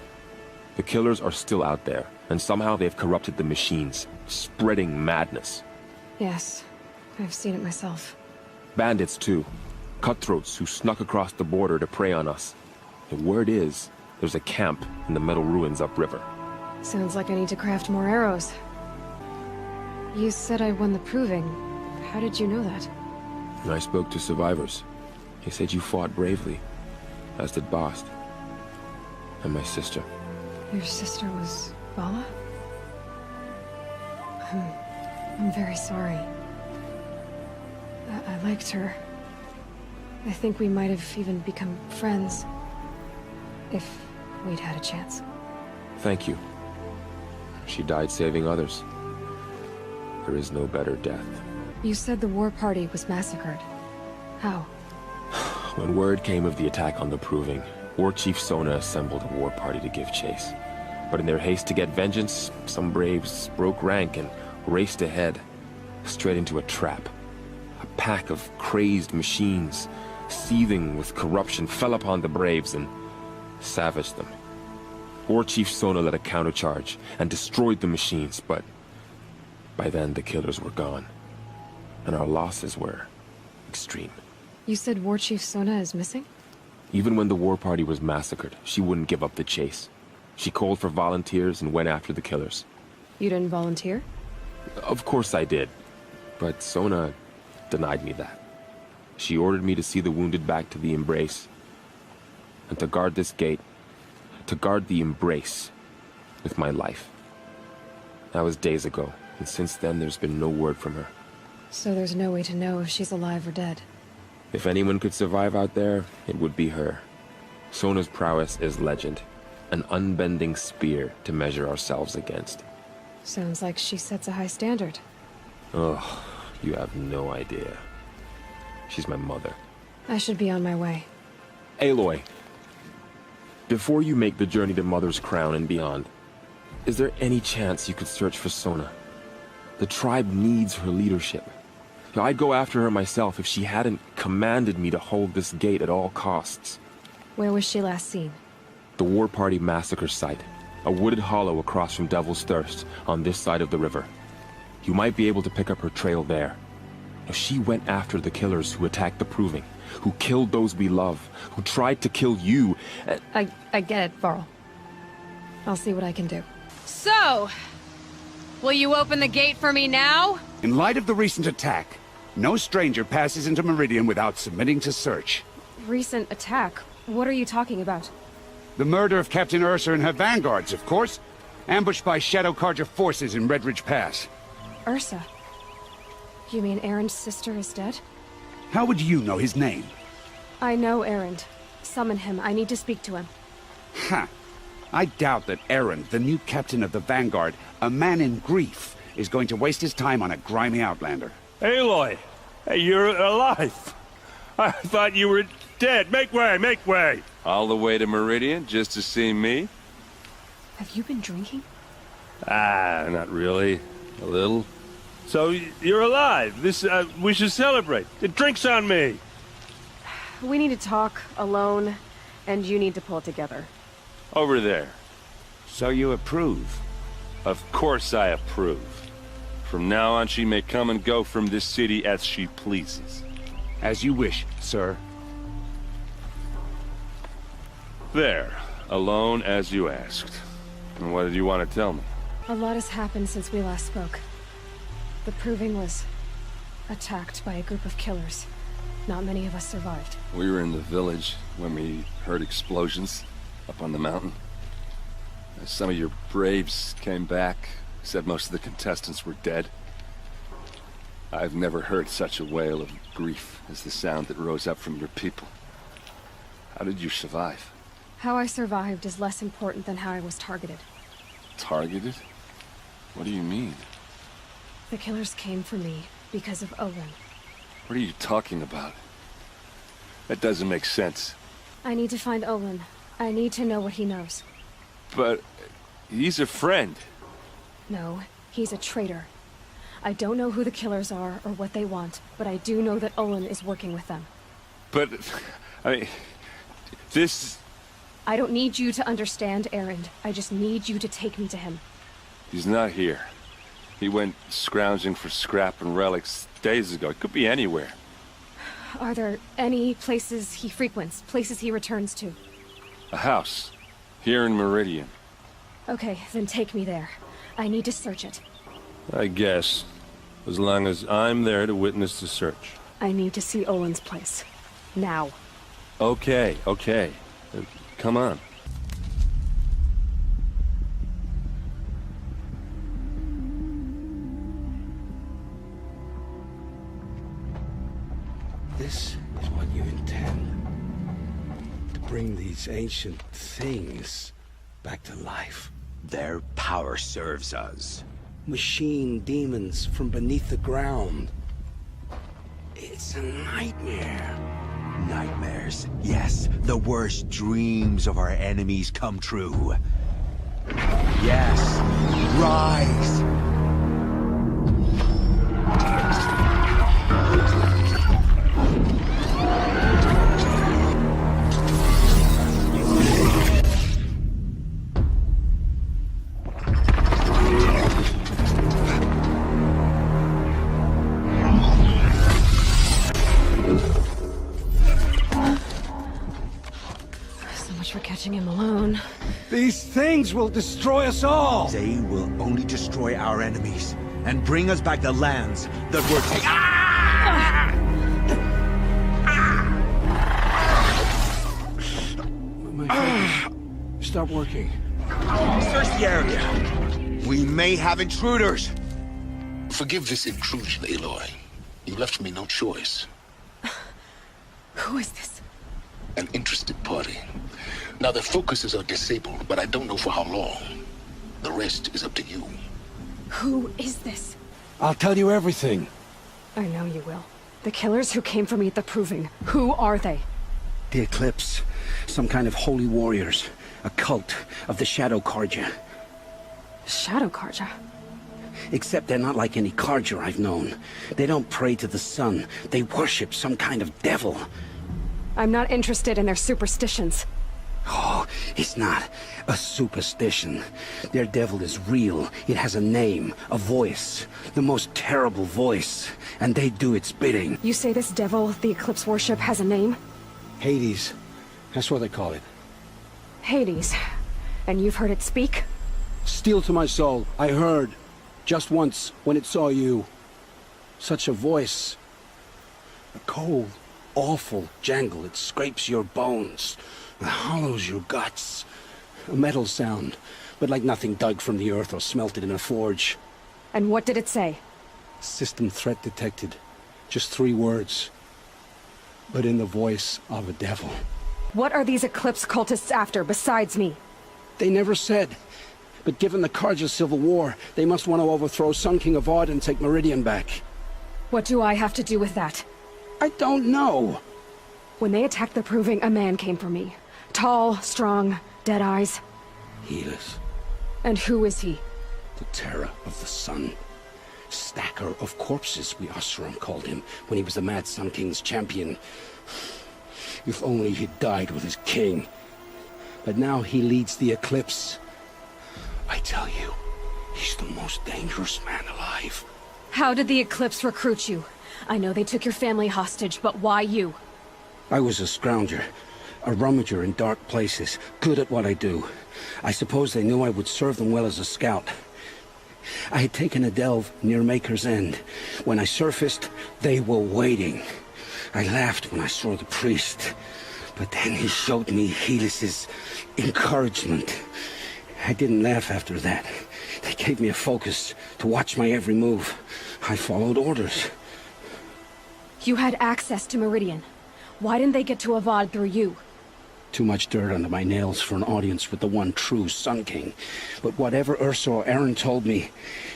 The killers are still out there, and somehow they've corrupted the machines, spreading madness. Yes, I've seen it myself. Bandits, too. Cutthroats who snuck across the border to prey on us. The word is, there's a camp in the metal ruins upriver. Sounds like I need to craft more arrows. You said I won the proving. How did you know that? I spoke to survivors. They said you fought bravely, as did Bast. And my sister. Your sister was Vala? I'm very sorry. I liked her. I think we might have even become friends. If we'd had a chance. Thank you. She died saving others. There is no better death. You said the war party was massacred. How? When word came of the attack on the Proving, War Chief Sona assembled a war party to give chase. But in their haste to get vengeance, some braves broke rank and raced ahead, straight into a trap. A pack of crazed machines, seething with corruption, fell upon the braves and savaged them. War Chief Sona led a countercharge and destroyed the machines, but by then the killers were gone, and our losses were extreme. You said War Chief Sona is missing? Even when the war party was massacred, she wouldn't give up the chase. She called for volunteers and went after the killers. You didn't volunteer? Of course I did, but Sona denied me that. She ordered me to see the wounded back to the Embrace, and to guard this gate, to guard the Embrace with my life. That was days ago, and since then there's been no word from her. So there's no way to know if she's alive or dead. If anyone could survive out there, it would be her. Sona's prowess is legend, an unbending spear to measure ourselves against. Sounds like she sets a high standard. Ugh, you have no idea. She's my mother. I should be on my way. Aloy, before you make the journey to Mother's Crown and beyond, is there any chance you could search for Sona? The tribe needs her leadership. I'd go after her myself if she hadn't commanded me to hold this gate at all costs. Where was she last seen? The War Party massacre site. A wooded hollow across from Devil's Thirst, on this side of the river. You might be able to pick up her trail there. Now, she went after the killers who attacked the Proving, who killed those we love, who tried to kill you. I get it, Varl. I'll see what I can do. So, will you open the gate for me now? In light of the recent attack, no stranger passes into Meridian without submitting to search. Recent attack? What are you talking about? The murder of Captain Ursa and her vanguards, of course. Ambushed by Shadow Carja forces in Red Ridge Pass. Ursa? You mean Erend's sister is dead? How would you know his name? I know Erend. Summon him. I need to speak to him. Ha! I doubt that Erend, the new captain of the Vanguard, a man in grief, is going to waste his time on a grimy outlander. Aloy! Hey, you're alive! I thought you were dead. Make way, make way! All the way to Meridian just to see me? Have you been drinking? Ah, not really. A little. So, you're alive. We should celebrate. The drink's on me! We need to talk, alone, and you need to pull it together. Over there. So you approve? Of course I approve. From now on, she may come and go from this city as she pleases. As you wish, sir. There. Alone as you asked. And what did you want to tell me? A lot has happened since we last spoke. The Proving was attacked by a group of killers. Not many of us survived. We were in the village when we heard explosions up on the mountain. Some of your braves came back, said most of the contestants were dead. I've never heard such a wail of grief as the sound that rose up from your people. How did you survive? How I survived is less important than how I was targeted. Targeted? What do you mean? The killers came for me because of Olin. What are you talking about? That doesn't make sense. I need to find Olin. I need to know what he knows. But he's a friend. No, he's a traitor. I don't know who the killers are or what they want, but I do know that Olin is working with them. But, I mean, this... I don't need you to understand, Erend. I just need you to take me to him. He's not here. He went scrounging for scrap and relics days ago. It could be anywhere. Are there any places he frequents, places he returns to? A house. Here in Meridian. Okay, then take me there. I need to search it. I guess. As long as I'm there to witness the search. I need to see Olin's place. Now. Okay, okay. Come on. This is what you intend. To bring these ancient things back to life. Their power serves us. Machine demons from beneath the ground. It's a nightmare. Nightmares, yes. The worst dreams of our enemies come true. Yes, rise! Catching him alone. These things will destroy us all! They will only destroy our enemies and bring us back the lands that were taken. My fingers stop working. Search the area. We may have intruders. Forgive this intrusion, Aloy. You left me no choice. Who is this? An interested party. Now, their focuses are disabled, but I don't know for how long. The rest is up to you. Who is this? I'll tell you everything. I know you will. The killers who came for me at the Proving. Who are they? The Eclipse. Some kind of holy warriors. A cult of the Shadow Carja. Shadow Carja? Except they're not like any Carja I've known. They don't pray to the sun. They worship some kind of devil. I'm not interested in their superstitions. Oh, it's not a superstition. Their devil is real. It has a name, a voice. The most terrible voice. And they do its bidding. You say this devil the Eclipse worship has a name? Hades. That's what they call it. Hades. And you've heard it speak? Steel to my soul. I heard. Just once, when it saw you. Such a voice. A cold, awful jangle. It scrapes your bones. It hollows your guts. A metal sound, but like nothing dug from the earth or smelted in a forge. And what did it say? System threat detected. Just 3 words. But in the voice of a devil. What are these Eclipse cultists after, besides me? They never said. But given the cards of civil war, they must want to overthrow Sun King of W쏘 and take Meridian back. What do I have to do with that? I don't know. When they attacked the Proving, a man came for me. Tall, strong, dead eyes. Helis. And who is he? The terror of the sun. Stacker of corpses, we Oseram called him, when he was the Mad Sun King's champion. If only he'd died with his king. But now he leads the Eclipse. I tell you, he's the most dangerous man alive. How did the Eclipse recruit you? I know they took your family hostage, but why you? I was a scrounger, a rummager in dark places, good at what I do. I suppose they knew I would serve them well as a scout. I had taken a delve near Maker's End. When I surfaced, they were waiting. I laughed when I saw the priest, but then he showed me Helis's encouragement. I didn't laugh after that. They gave me a focus to watch my every move. I followed orders. You had access to Meridian. Why didn't they get to Avad through you? Too much dirt under my nails for an audience with the one true Sun King. But whatever Ursa or Eren told me,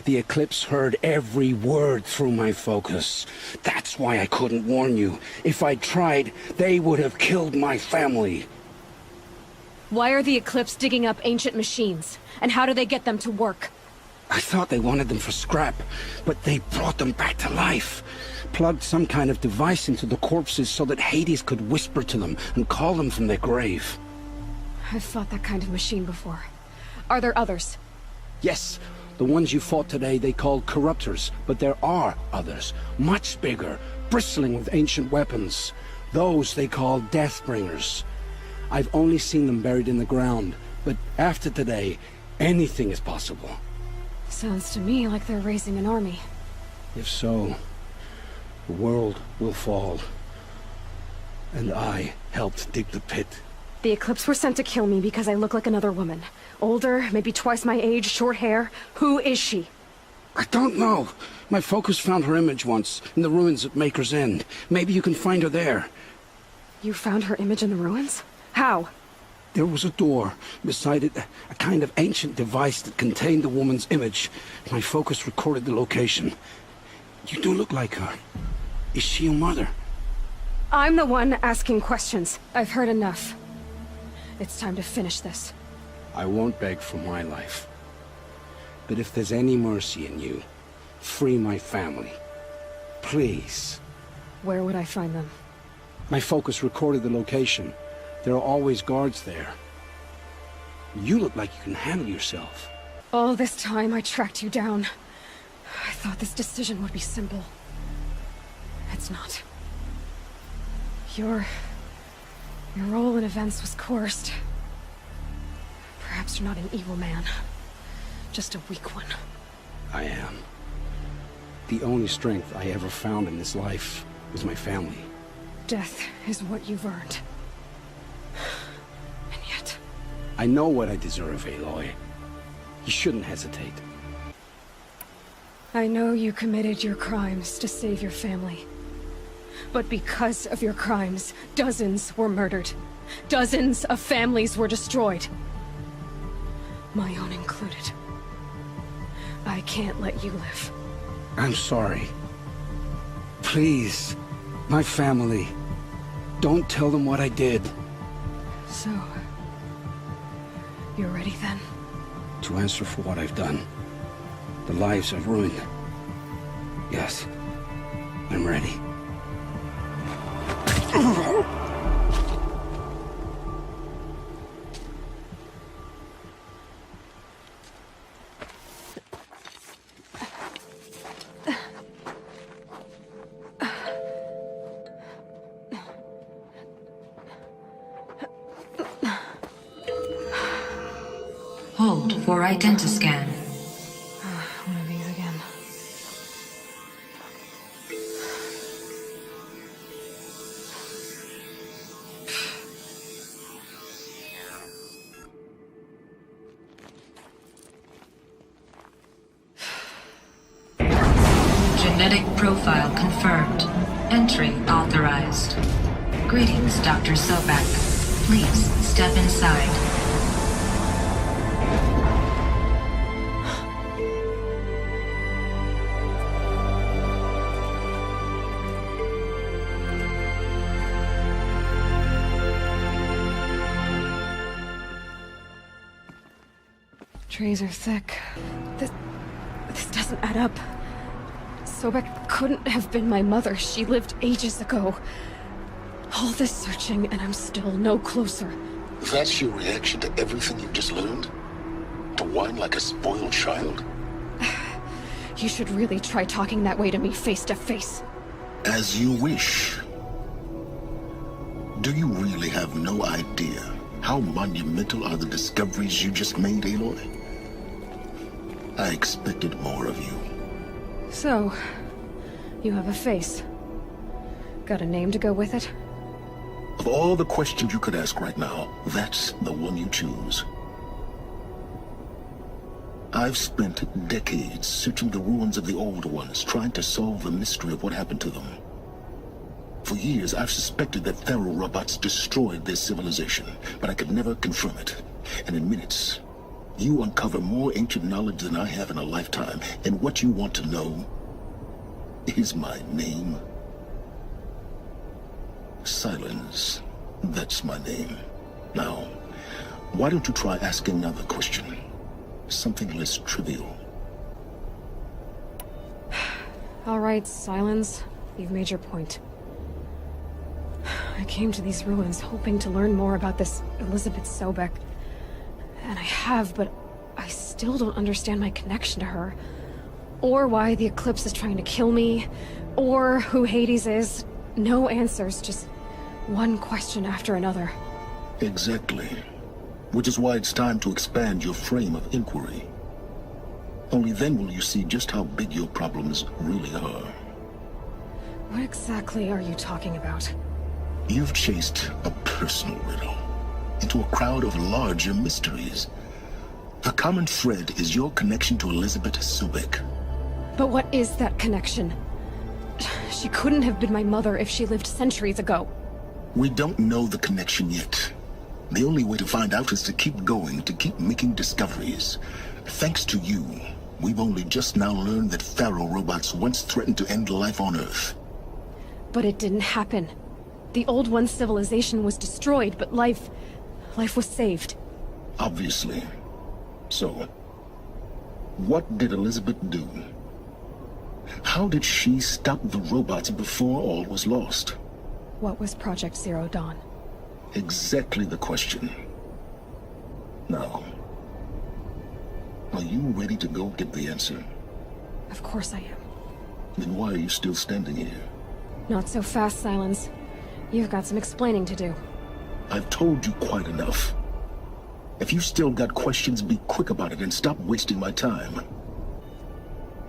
the Eclipse heard every word through my focus. That's why I couldn't warn you. If I'd tried, they would have killed my family. Why are the Eclipse digging up ancient machines? And how do they get them to work? I thought they wanted them for scrap, but they brought them back to life. Plugged some kind of device into the corpses so that Hades could whisper to them and call them from their grave. I've fought that kind of machine before. Are there others? Yes, the ones you fought today they called corruptors, but there are others, much bigger, bristling with ancient weapons. Those they call Deathbringers. I've only seen them buried in the ground, but after today, anything is possible. Sounds to me like they're raising an army. If so, the world will fall. And I helped dig the pit. The Eclipse were sent to kill me because I look like another woman. Older, maybe twice my age, short hair. Who is she? I don't know. My focus found her image once, in the ruins at Maker's End. Maybe you can find her there. You found her image in the ruins? How? There was a door. Beside it, a kind of ancient device that contained the woman's image. My focus recorded the location. You do look like her. Is she your mother? I'm the one asking questions. I've heard enough. It's time to finish this. I won't beg for my life. But if there's any mercy in you, free my family. Please. Where would I find them? My focus recorded the location. There are always guards there. You look like you can handle yourself. All this time I tracked you down. I thought this decision would be simple. It's not. Your role in events was coerced. Perhaps you're not an evil man. Just a weak one. I am. The only strength I ever found in this life was my family. Death is what you've earned. And yet... I know what I deserve, Aloy. You shouldn't hesitate. I know you committed your crimes to save your family. But because of your crimes, dozens were murdered. Dozens of families were destroyed. My own included. I can't let you live. I'm sorry. Please, my family. Don't tell them what I did. So... you're ready then? To answer for what I've done. The lives I've ruined. Yes, I'm ready. Hold for identiscan. One of these again. Genetic profile confirmed. Entry authorized. Greetings, Dr. W쏘. Please step inside. Trees are thick. This doesn't add up. W쏘 couldn't have been my mother. She lived ages ago. All this searching, and I'm still no closer. That's your reaction to everything you've just learned? To whine like a spoiled child? You should really try talking that way to me face to face. As you wish. Do you really have no idea how monumental are the discoveries you just made, Aloy? I expected more of you. So, you have a face. Got a name to go with it? Of all the questions you could ask right now, that's the one you choose. I've spent decades searching the ruins of the Old Ones, trying to solve the mystery of what happened to them. For years, I've suspected that Pharaoh robots destroyed their civilization, but I could never confirm it. And in minutes, you uncover more ancient knowledge than I have in a lifetime, and what you want to know is my name. Silence. That's my name. Now, why don't you try asking another question? Something less trivial. All right, Silence. You've made your point. I came to these ruins hoping to learn more about this Elizabeth W쏘. And I have, but I still don't understand my connection to her. Or why the Eclipse is trying to kill me. Or who Hades is. No answers, just one question after another. Exactly. Which is why it's time to expand your frame of inquiry. Only then will you see just how big your problems really are. What exactly are you talking about? You've chased a personal riddle into a crowd of larger mysteries. The common thread is your connection to Elizabeth W쏘. But what is that connection? She couldn't have been my mother if she lived centuries ago. We don't know the connection yet. The only way to find out is to keep going, to keep making discoveries. Thanks to you, we've only just now learned that Pharaoh robots once threatened to end life on Earth. But it didn't happen. The Old One's civilization was destroyed, but life was saved. Obviously. So, what did Elizabeth do? How did she stop the robots before all was lost? What was Project Zero Dawn? Exactly the question. Now, are you ready to go get the answer? Of course I am. Then why are you still standing here? Not so fast, Silence. You've got some explaining to do. I've told you quite enough. If you've still got questions, be quick about it and stop wasting my time.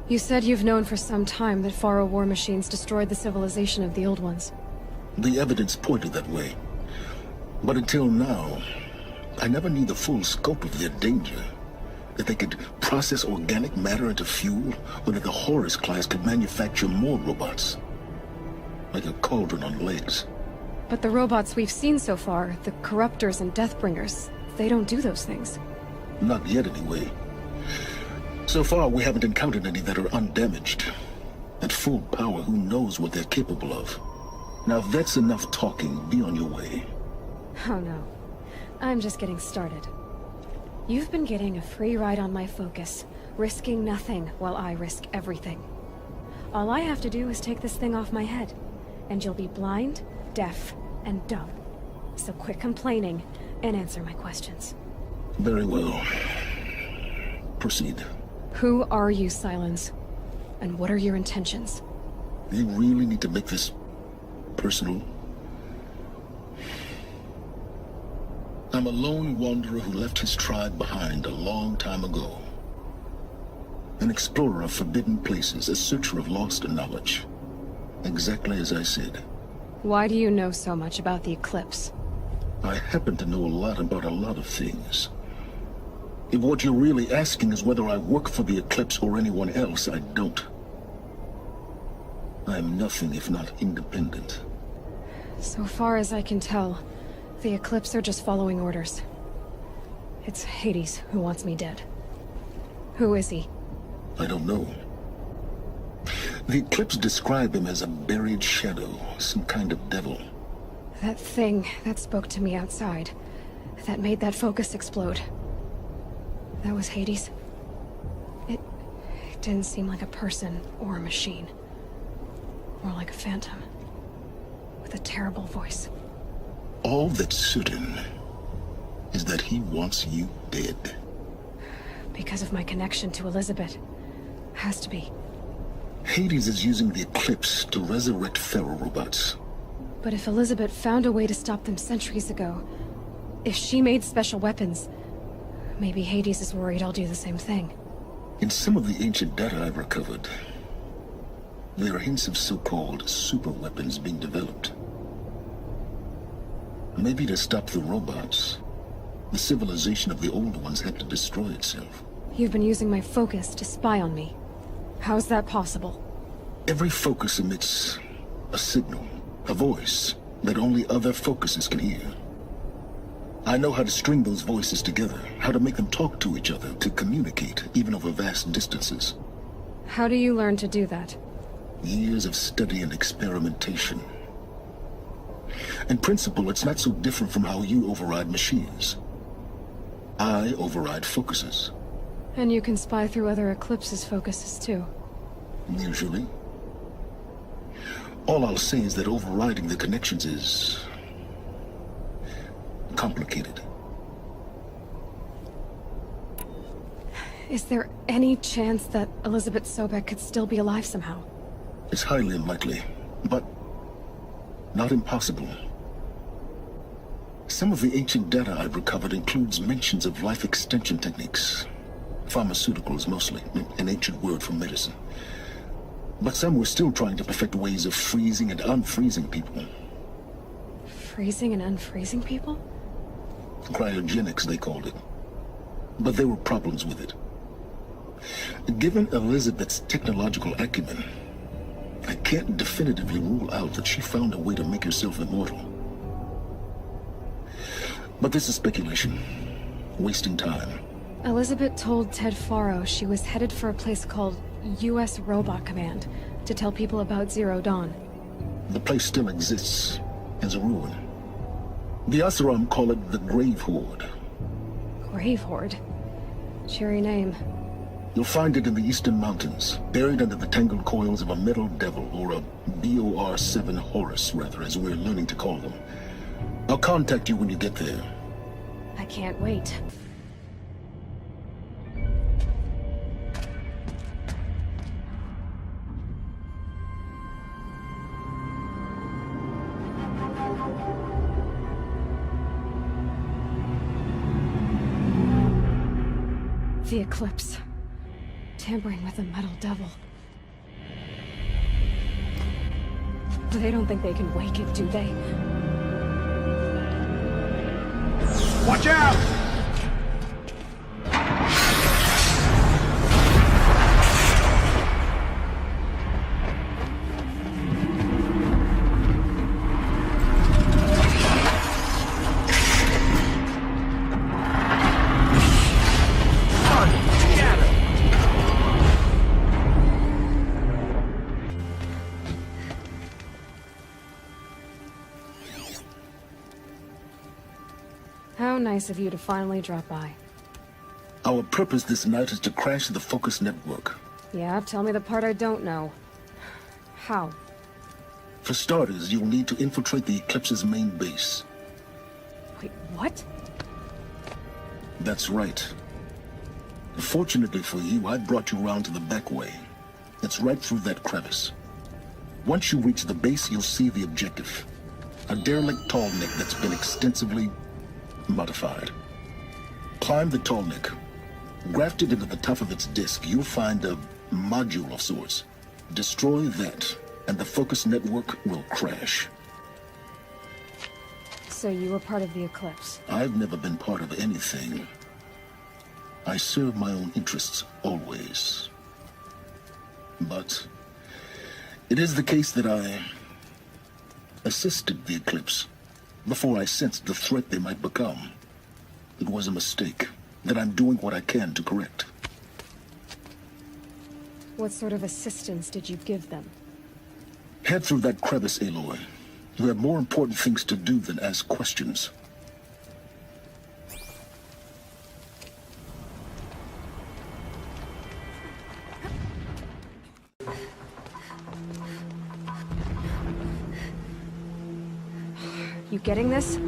You said you've known for some time that Pharaoh war machines destroyed the civilization of the Old Ones. The evidence pointed that way. But until now, I never knew the full scope of their danger. That they could process organic matter into fuel, or that the Horus class could manufacture more robots. Like a cauldron on legs. But the robots we've seen so far, the Corruptors and Deathbringers, they don't do those things. Not yet, anyway. So far, we haven't encountered any that are undamaged. At full power, who knows what they're capable of? Now, if that's enough talking, be on your way. Oh no. I'm just getting started. You've been getting a free ride on my focus, risking nothing while I risk everything. All I have to do is take this thing off my head, and you'll be blind, deaf, and dumb. So quit complaining and answer my questions. Very well. Proceed. Who are you, Silence? And what are your intentions? You really need to make this personal? I'm a lone wanderer who left his tribe behind a long time ago. An explorer of forbidden places, a searcher of lost knowledge. Exactly as I said. Why do you know so much about the Eclipse? I happen to know a lot about a lot of things. If what you're really asking is whether I work for the Eclipse or anyone else, I don't. I am nothing if not independent. So far as I can tell, the Eclipse are just following orders. It's Hades who wants me dead. Who is he? I don't know. The Eclipse describe him as a buried shadow, some kind of devil. That thing that spoke to me outside, that made that focus explode. That was Hades? It didn't seem like a person or a machine. More like a phantom. With a terrible voice. All that's certain is that he wants you dead. Because of my connection to Elizabeth. Has to be. Hades is using the Eclipse to resurrect feral robots. But if Elizabeth found a way to stop them centuries ago, if she made special weapons, maybe Hades is worried I'll do the same thing. In some of the ancient data I've recovered, there are hints of so-called super weapons being developed. Maybe to stop the robots, the civilization of the old ones had to destroy itself. You've been using my focus to spy on me. How's that possible? Every focus emits a signal, a voice, that only other focuses can hear. I know how to string those voices together, how to make them talk to each other, to communicate, even over vast distances. How do you learn to do that? Years of study and experimentation. In principle, it's not so different from how you override machines. I override focuses. And you can spy through other Eclipse's focuses too. Usually. All I'll say is that overriding the connections is complicated. Is there any chance that Elizabeth W쏘 could still be alive somehow? It's highly unlikely, but not impossible. Some of the ancient data I've recovered includes mentions of life extension techniques. Pharmaceuticals mostly, an ancient word for medicine. But some were still trying to perfect ways of freezing and unfreezing people. Freezing and unfreezing people? Cryogenics, they called it. But there were problems with it. Given Elizabeth's technological acumen, I can't definitively rule out that she found a way to make herself immortal. But this is speculation. Wasting time. Elizabeth told Ted Faro she was headed for a place called U.S. Robot Command to tell people about Zero Dawn. The place still exists as a ruin. The Oseram call it the Grave Horde. Grave Horde? Cheery name. You'll find it in the Eastern Mountains, buried under the tangled coils of a metal devil, or a BOR-7 Horus, rather, as we're learning to call them. I'll contact you when you get there. I can't wait. The Eclipse. Tampering with a metal devil. They don't think they can wake it, do they? Watch out! How nice of you to finally drop by. Our purpose this night is to crash the Focus network. Yeah, tell me the part I don't know. How? For starters, you'll need to infiltrate the Eclipse's main base. Wait, what? That's right. Fortunately for you, I brought you around to the back way. It's right through that crevice. Once you reach the base, you'll see the objective. A derelict tall neck that's been extensively modified. Climb the tall neck. Grafted into the top of its disk, you'll find a module of sorts. Destroy that, and the Focus network will crash. So you were part of the Eclipse? I've never been part of anything. I serve my own interests, always. But It is the case that I assisted the Eclipse before I sensed the threat they might become. It was a mistake that I'm doing what I can to correct. What sort of assistance did you give them? Head through that crevice, Aloy. You have more important things to do than ask questions. You getting this?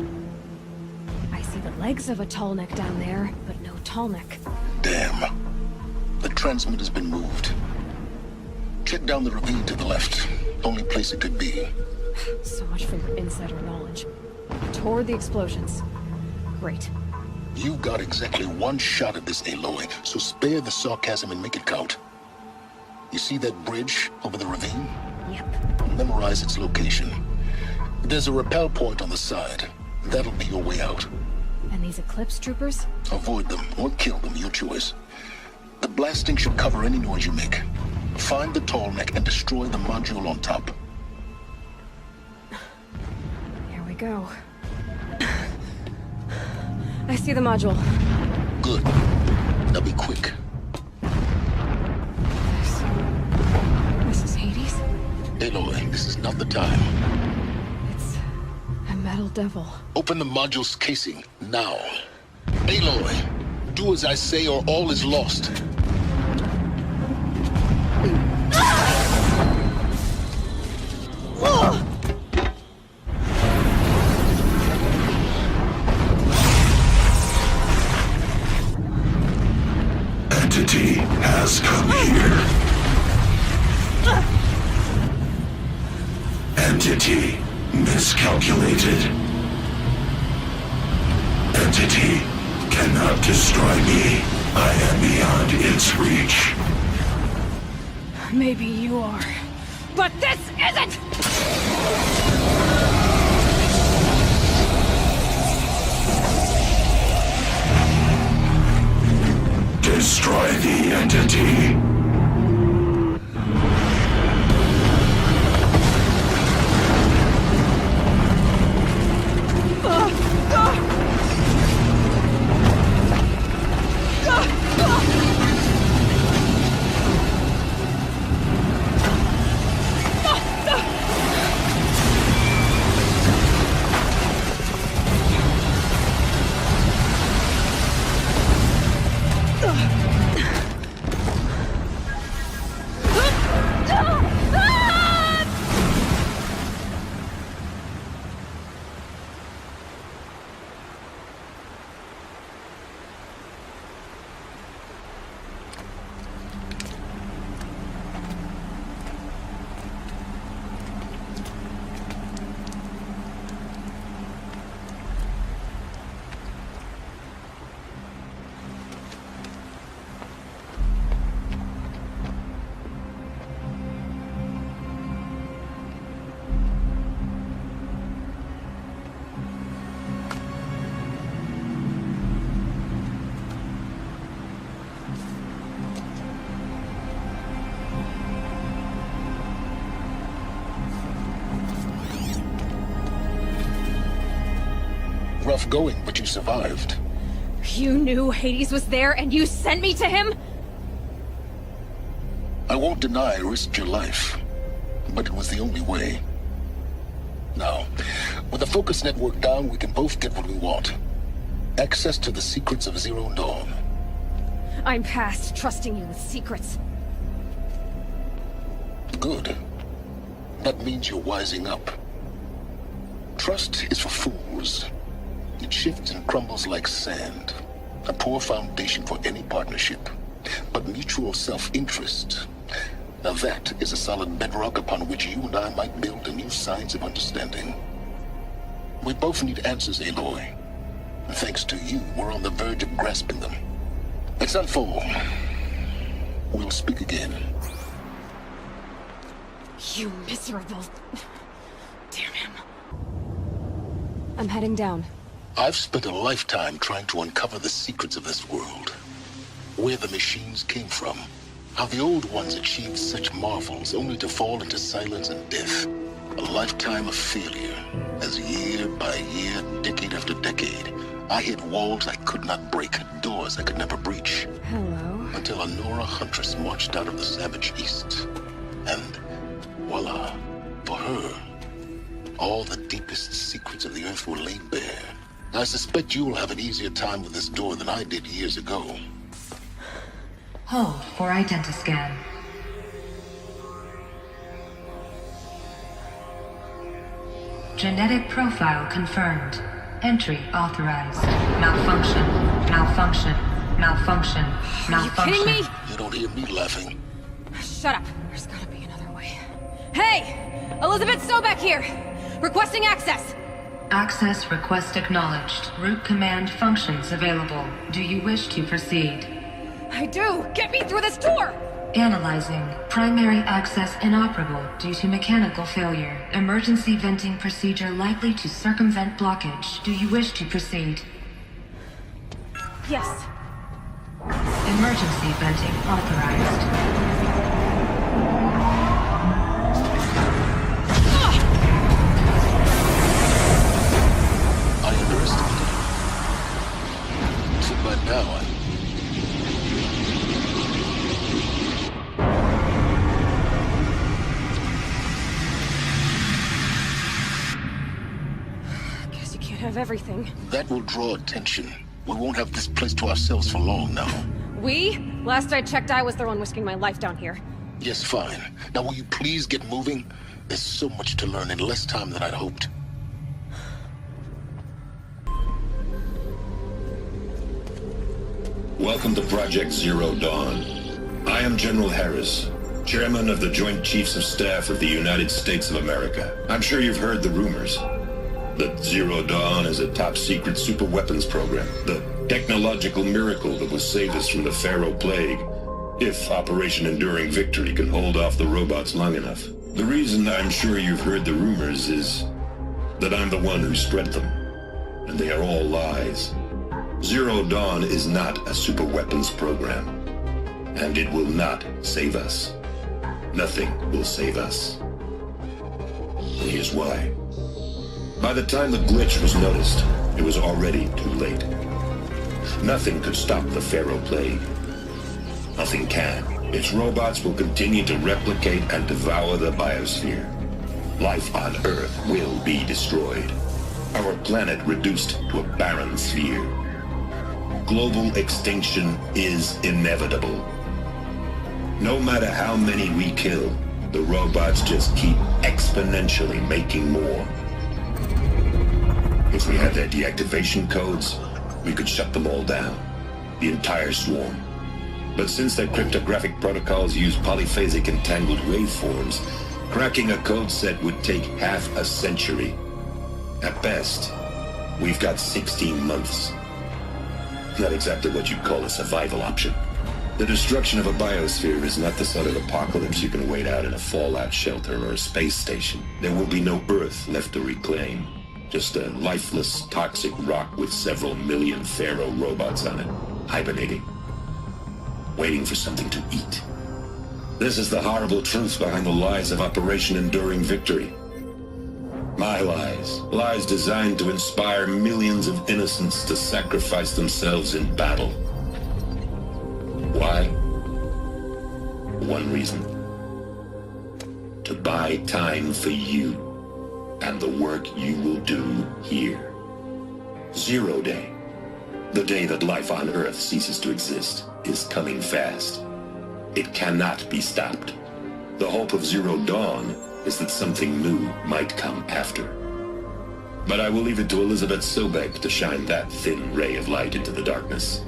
I see the legs of a tall neck down there, but no tall neck. Damn. The transmitter's been moved. Check down the ravine to the left. Only place it could be. So much for your insider knowledge. Toward the explosions. Great. You've got exactly one shot at this, Aloy, so spare the sarcasm and make it count. You see that bridge over the ravine? Yep. Memorize its location. There's a rappel point on the side. That'll be your way out. And these Eclipse troopers? Avoid them or kill them, your choice. The blasting should cover any noise you make. Find the tall neck and destroy the module on top. Here we go. I see the module. Good. Now be quick. This is Hades? Aloy, this is not the time. It's a metal devil. Open the module's casing, now. Aloy, do as I say or all is lost. Entity has come here. Entity miscalculated. Entity cannot destroy me. I am beyond its reach. Maybe you are. But this isn't! Destroy the entity. Rough going, but you survived. You knew Hades was there and you sent me to him? I won't deny I risked your life, but it was the only way. Now, with the focus network down, we can both get what we want. Access to the secrets of Zero Dawn. I'm past trusting you with secrets. Good. That means you're wising up. Trust is for fools. It shifts and crumbles like sand. A poor foundation for any partnership. But mutual self-interest, now that is a solid bedrock upon which you and I might build a new science of understanding. We both need answers, Aloy. And thanks to you, we're on the verge of grasping them. Let's unfold. We'll speak again. You miserable... Damn him. I'm heading down. I've spent a lifetime trying to uncover the secrets of this world. Where the machines came from, How the Old Ones achieved such marvels only to fall into silence and death. A lifetime of failure, as year by year, decade after decade, I hit walls I could not break, doors I could never breach. Hello. Until a Nora huntress marched out of the savage East. And voila, for her, all the deepest secrets of the Earth were laid bare. I suspect you will have an easier time with this door than I did years ago. Hold for identiscan. Genetic profile confirmed. Entry authorized. Malfunction. Malfunction. Malfunction. Malfunction. Are you kidding me? You don't hear me laughing. Shut up. There's gotta be another way. Hey! Elizabeth W쏘 here! Requesting access! Access request acknowledged. Root command functions available. Do you wish to proceed? I do! Get me through this door! Analyzing. Primary access inoperable due to mechanical failure. Emergency venting procedure likely to circumvent blockage. Do you wish to proceed? Yes. Emergency venting authorized. I underestimated you. So by now, Guess you can't have everything. that will draw attention. We won't have this place to ourselves for long now. We? Last I checked, I was the one risking my life down here. Yes, fine. Now will you please get moving? There's so much to learn in less time than I'd hoped. Welcome to Project Zero Dawn. I am General Harris, Chairman of the Joint Chiefs of Staff of the United States of America. I'm sure you've heard the rumors that Zero Dawn is a top-secret superweapons program, the technological miracle that will save us from the Pharaoh Plague, if Operation Enduring Victory can hold off the robots long enough. The reason I'm sure you've heard the rumors is that I'm the one who spread them, and they are all lies. Zero Dawn is not a superweapons program, and it will not save us. Nothing will save us. And here's why. By the time the glitch was noticed, it was already too late. Nothing could stop the Pharaoh Plague. Nothing can. Its robots will continue to replicate and devour the biosphere. Life on Earth will be destroyed. Our planet reduced to a barren sphere. Global extinction is inevitable. No matter how many we kill, the robots just keep exponentially making more. If we had their deactivation codes, we could shut them all down. The entire swarm. But since their cryptographic protocols use polyphasic entangled waveforms, cracking a code set would take half a century. At best, we've got 16 months. Not exactly what you'd call a survival option. The destruction of a biosphere is not the sort of apocalypse you can wait out in a fallout shelter or a space station. There will be no Earth left to reclaim. Just a lifeless, toxic rock with several million Pharaoh robots on it, hibernating, waiting for something to eat. This is the horrible truth behind the lies of Operation Enduring Victory. My lies. Lies designed to inspire millions of innocents to sacrifice themselves in battle. Why? One reason. To buy time for you and the work you will do here. Zero Day. The day that life on Earth ceases to exist is coming fast. It cannot be stopped. The hope of Zero Dawn is that something new might come after. But I will leave it to Elizabeth W쏘 to shine that thin ray of light into the darkness.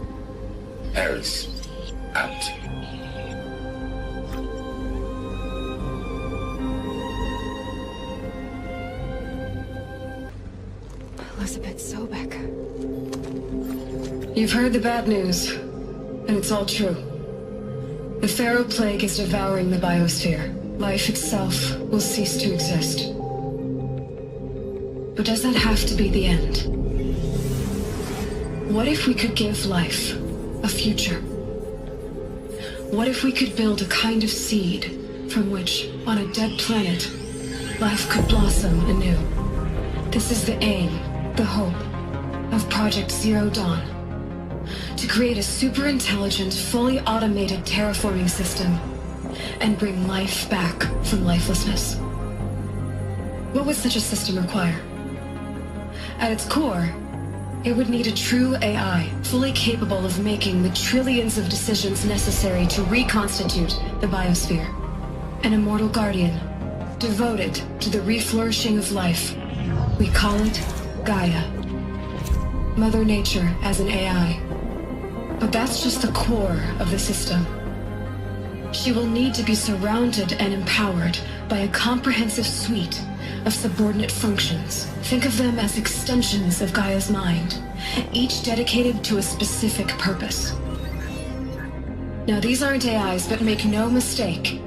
Harris, out. Elizabeth W쏘. You've heard the bad news, and it's all true. The Pharaoh Plague is devouring the biosphere. Life itself will cease to exist. But does that have to be the end? What if we could give life a future? What if we could build a kind of seed from which, on a dead planet, life could blossom anew? This is the aim, the hope, of Project Zero Dawn. To create a super-intelligent, fully automated terraforming system and bring life back from lifelessness. What would such a system require? At its core, it would need a true AI, fully capable of making the trillions of decisions necessary to reconstitute the biosphere. An immortal guardian, devoted to the reflourishing of life. We call it Gaia. Mother Nature as an AI. But that's just the core of the system. She will need to be surrounded and empowered by a comprehensive suite of subordinate functions. Think of them as extensions of Gaia's mind, each dedicated to a specific purpose. Now, these aren't AIs, but make no mistake,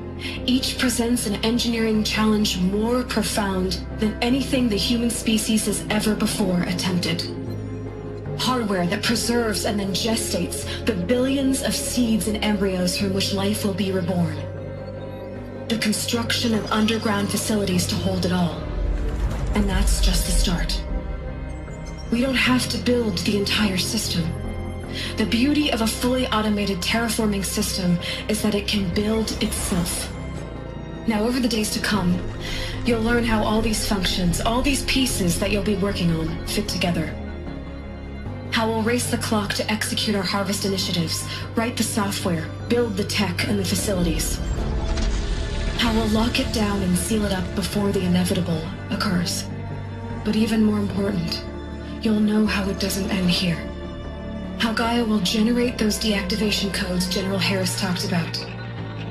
each presents an engineering challenge more profound than anything the human species has ever before attempted. Hardware that preserves and then gestates the billions of seeds and embryos from which life will be reborn. The construction of underground facilities to hold it all. And that's just the start. We don't have to build the entire system. The beauty of a fully automated terraforming system is that it can build itself. Now, over the days to come, you'll learn how all these functions, all these pieces that you'll be working on, fit together. How we'll race the clock to execute our harvest initiatives, write the software, build the tech and the facilities. How we'll lock it down and seal it up before the inevitable occurs. But even more important, you'll know how it doesn't end here. How Gaia will generate those deactivation codes General Harris talked about,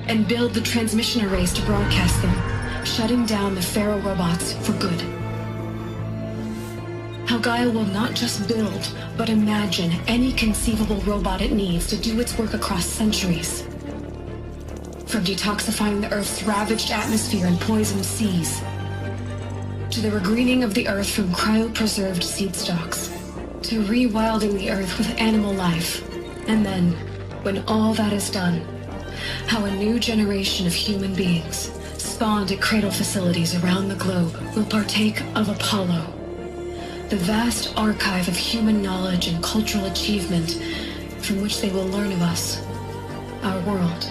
and build the transmission arrays to broadcast them, shutting down the Pharaoh robots for good. How Gaia will not just build, but imagine any conceivable robot it needs to do its work across centuries. From detoxifying the Earth's ravaged atmosphere and poisoned seas, to the regreening of the Earth from cryopreserved seed stocks, to rewilding the Earth with animal life. And then, when all that is done, how a new generation of human beings, spawned at cradle facilities around the globe, will partake of Apollo, the vast archive of human knowledge and cultural achievement from which they will learn of us, our world.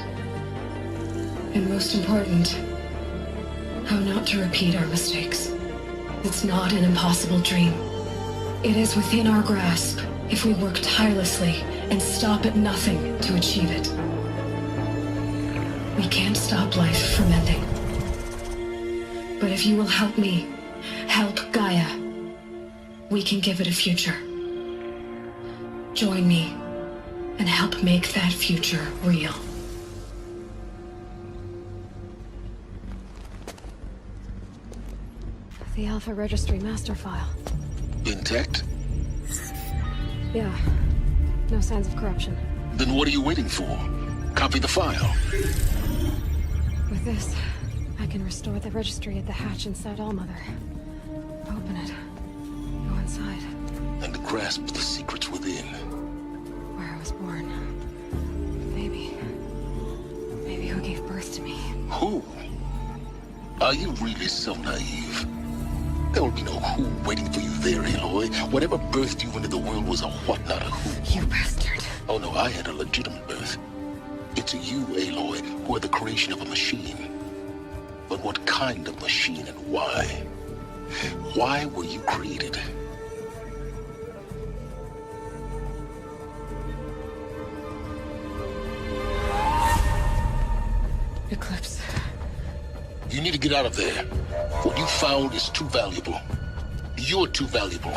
And most important, how not to repeat our mistakes. It's not an impossible dream. It is within our grasp if we work tirelessly and stop at nothing to achieve it. We can't stop life from ending. But if you will help me, help Gaia, we can give it a future. Join me and help make that future real. The Alpha Registry master file. Intact? Yeah. No signs of corruption. Then what are you waiting for? Copy the file. With this, I can restore the registry at the hatch inside Allmother. Open it. Go inside. And grasp the secrets within. Where I was born. Maybe who gave birth to me. Who? Are you really so naive? There will be no who waiting for you there, Aloy. Whatever birthed you into the world was a what, not a who. You bastard. Oh no, I had a legitimate birth. It's you, Aloy, who are the creation of a machine. But what kind of machine and why? Why were you created? Eclipse. You need to get out of there. What you found is too valuable. You're too valuable.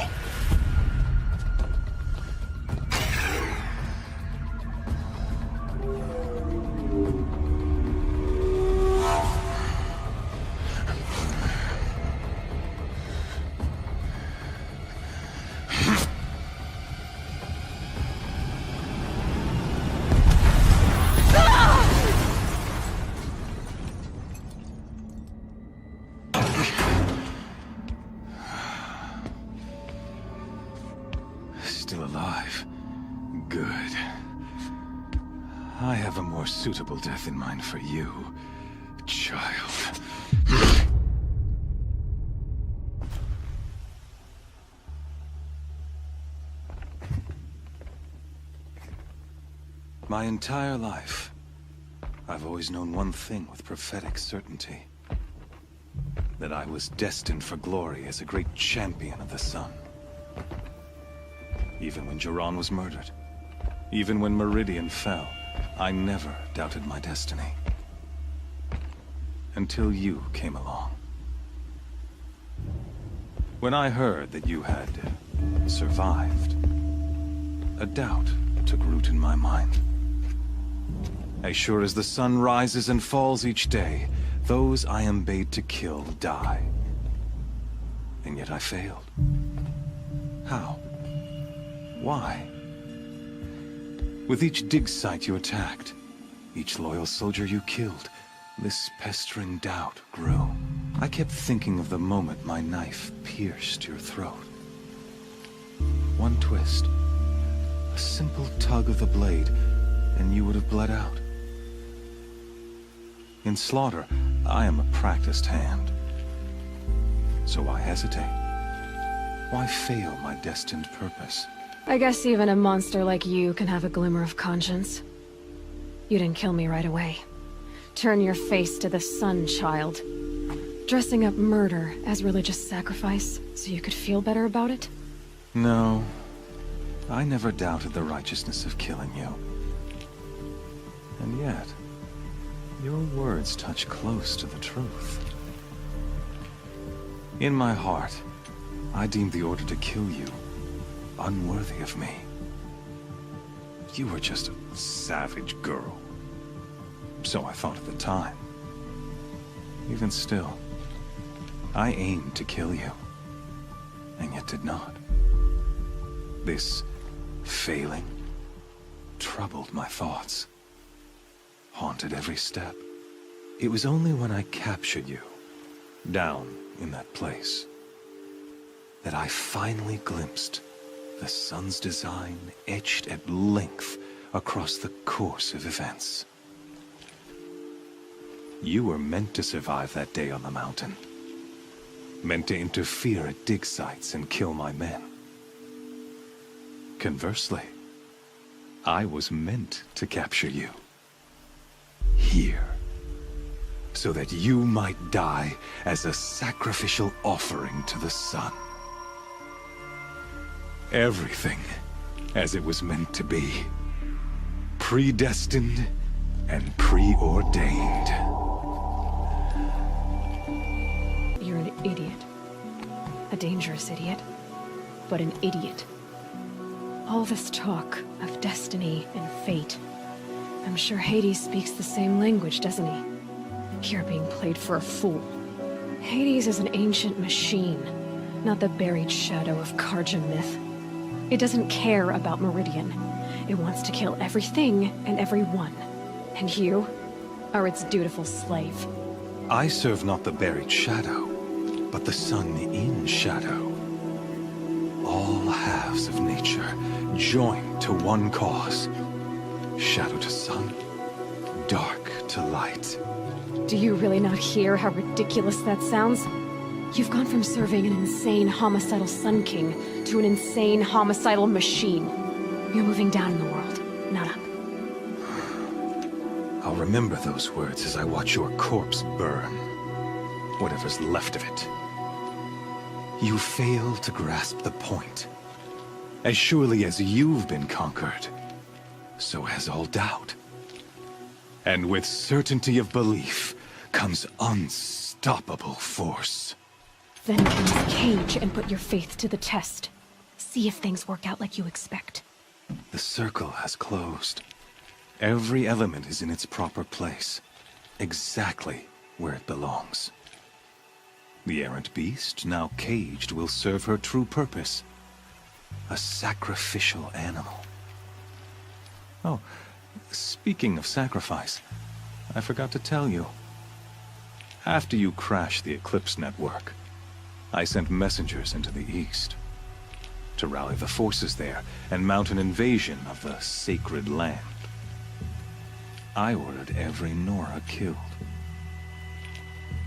Still alive. Good. I have a more suitable death in mind for you, child. My entire life, I've always known one thing with prophetic certainty. That I was destined for glory as a great champion of the sun. Even when Jiran was murdered, even when Meridian fell, I never doubted my destiny. Until you came along. When I heard that you had survived, a doubt took root in my mind. As sure as the sun rises and falls each day, those I am bade to kill die. And yet I failed. How? Why? With each dig site you attacked, each loyal soldier you killed, this pestering doubt grew. I kept thinking of the moment my knife pierced your throat. One twist, a simple tug of the blade, and you would have bled out. In slaughter, I am a practiced hand. So why hesitate? Why fail my destined purpose? I guess even a monster like you can have a glimmer of conscience. You didn't kill me right away. Turn your face to the sun, child. Dressing up murder as religious sacrifice so you could feel better about it? No. I never doubted the righteousness of killing you. And yet, your words touch close to the truth. In my heart, I deemed the order to kill you unworthy of me. You were just a savage girl. So I thought at the time. Even still, I aimed to kill you, and yet did not. This failing troubled my thoughts, haunted every step. It was only when I captured you, down in that place, that I finally glimpsed the sun's design etched at length across the course of events. You were meant to survive that day on the mountain. Meant to interfere at dig sites and kill my men. Conversely, I was meant to capture you. Here. So that you might die as a sacrificial offering to the sun. Everything as it was meant to be. Predestined and preordained. You're an idiot. A dangerous idiot. But an idiot. All this talk of destiny and fate. I'm sure Hades speaks the same language, doesn't he? You're being played for a fool. Hades is an ancient machine, not the buried shadow of Karja myth. It doesn't care about Meridian. It wants to kill everything and everyone. And you are its dutiful slave. I serve not the buried shadow, but the sun in shadow. All halves of nature joined to one cause. Shadow to sun, dark to light. Do you really not hear how ridiculous that sounds? You've gone from serving an insane homicidal Sun King to an insane homicidal machine. You're moving down in the world, not up. I'll remember those words as I watch your corpse burn. Whatever's left of it. You fail to grasp the point. As surely as you've been conquered, so has all doubt. And with certainty of belief comes unstoppable force. Then enter this cage and put your faith to the test. See if things work out like you expect. The circle has closed. Every element is in its proper place, exactly where it belongs. The errant beast, now caged, will serve her true purpose. A sacrificial animal. Oh, speaking of sacrifice, I forgot to tell you. After you crashed the Eclipse network, I sent messengers into the east to rally the forces there and mount an invasion of the sacred land. I ordered every Nora killed.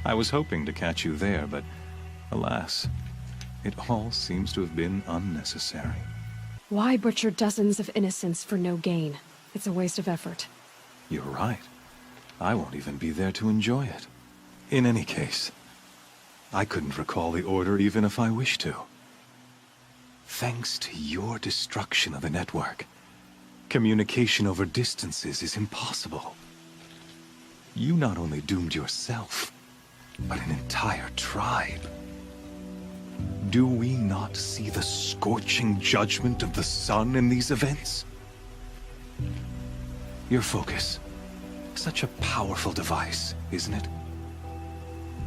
I was hoping to catch you there, but alas, it all seems to have been unnecessary. Why butcher dozens of innocents for no gain? It's a waste of effort. You're right. I won't even be there to enjoy it. In any case, I couldn't recall the order even if I wished to. Thanks to your destruction of the network, communication over distances is impossible. You not only doomed yourself, but an entire tribe. Do we not see the scorching judgment of the sun in these events? Your focus, such a powerful device, isn't it?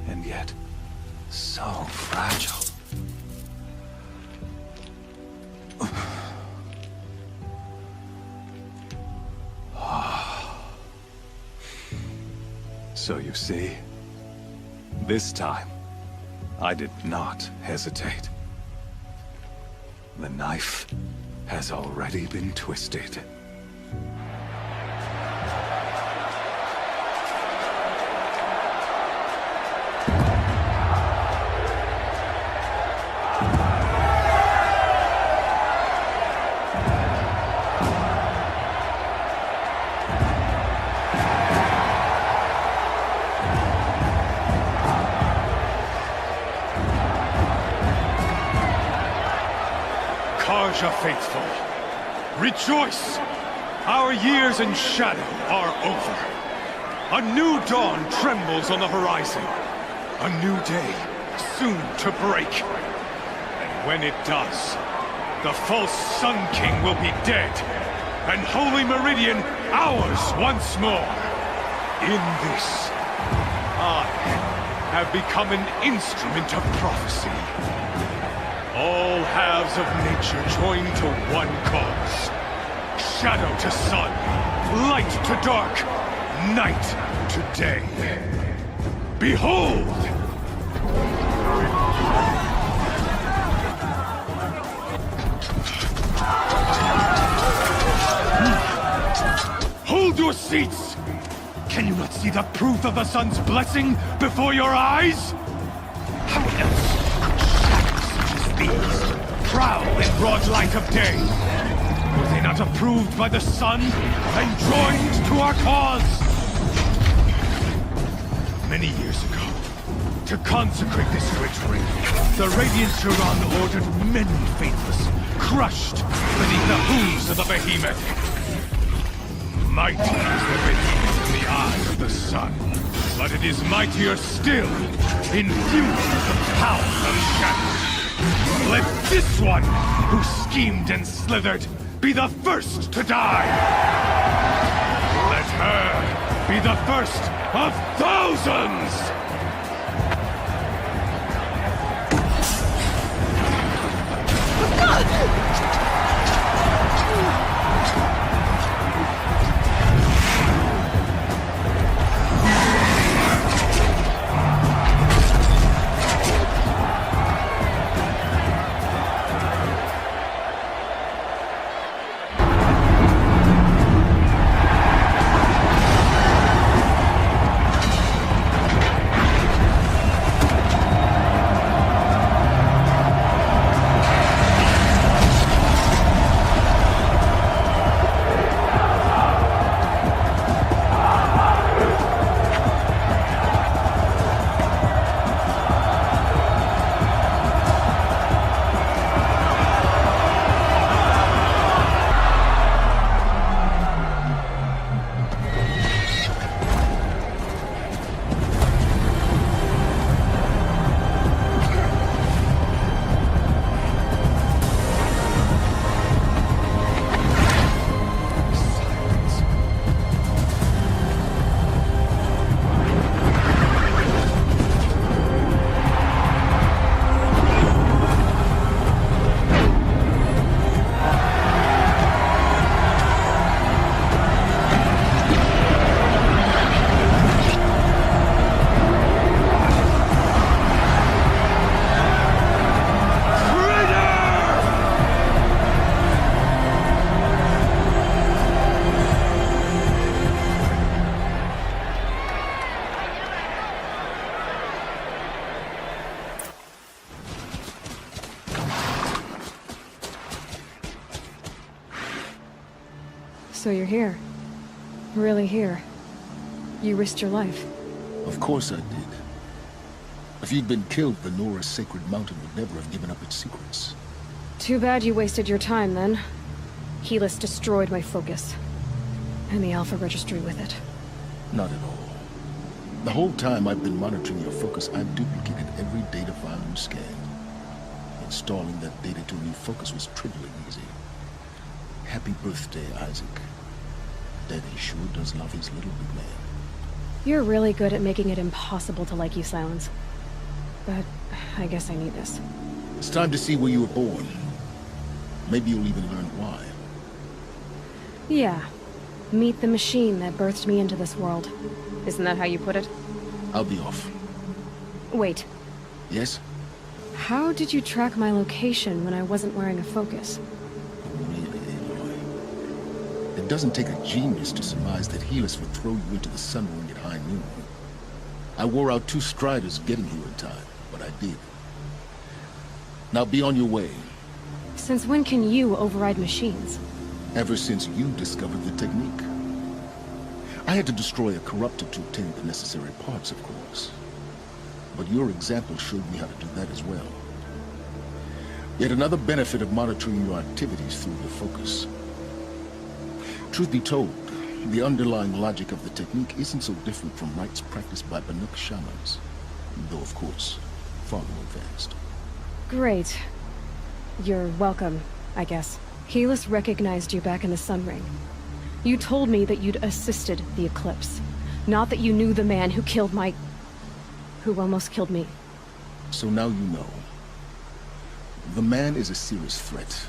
And yet, so fragile. So you see, this time, I did not hesitate. The knife has already been twisted. Karja faithful, rejoice! Our years in shadow are over. A new dawn trembles on the horizon. A new day soon to break. And when it does, the false Sun King will be dead, and Holy Meridian ours once more. In this, I have become an instrument of prophecy. All halves of nature join to one cause. Shadow to sun, light to dark, night to day. Behold! Hold your seats! Can you not see the proof of the sun's blessing before your eyes? How else these prowl in broad light of day? Were they not approved by the sun and joined to our cause? Many years ago, to consecrate this ritual, the Radiant Turan ordered many faithless crushed beneath the hooves of the behemoth. Mighty is the behemoth in the eye of the sun, but it is mightier still, infused with the power of shadow. Let this one, who schemed and slithered, be the first to die! Let her be the first of thousands! So you're here. Really here. You risked your life. Of course I did. If you'd been killed, the Nora's sacred mountain would never have given up its secrets. Too bad you wasted your time, then. Helis destroyed my focus. And the Alpha Registry with it. Not at all. The whole time I've been monitoring your focus, I've duplicated every data file you scanned. Installing that data to a new focus was trivially easy. Happy birthday, Isaac. Daddy sure does love his little big man. You're really good at making it impossible to like you, Silence. But I guess I need this. It's time to see where you were born. Maybe you'll even learn why. Yeah. Meet the machine that birthed me into this world. Isn't that how you put it? I'll be off. Wait. Yes? How did you track my location when I wasn't wearing a focus? Really, Aloy? It doesn't take a genius to surmise that Helis would throw you into the Sun Ring at high noon. I wore out 2 striders getting here in time, but I did. Now be on your way. Since when can you override machines? Ever since you discovered the technique. I had to destroy a corruptor to obtain the necessary parts, of course. But your example showed me how to do that as well. Yet another benefit of monitoring your activities through the focus. Truth be told, the underlying logic of the technique isn't so different from rites practiced by Banuk shamans, though of course, far more advanced. Great. You're welcome, I guess. Helis recognized you back in the Sun Ring. You told me that you'd assisted the Eclipse, not that you knew the man who killed who almost killed me. So now you know. The man is a serious threat.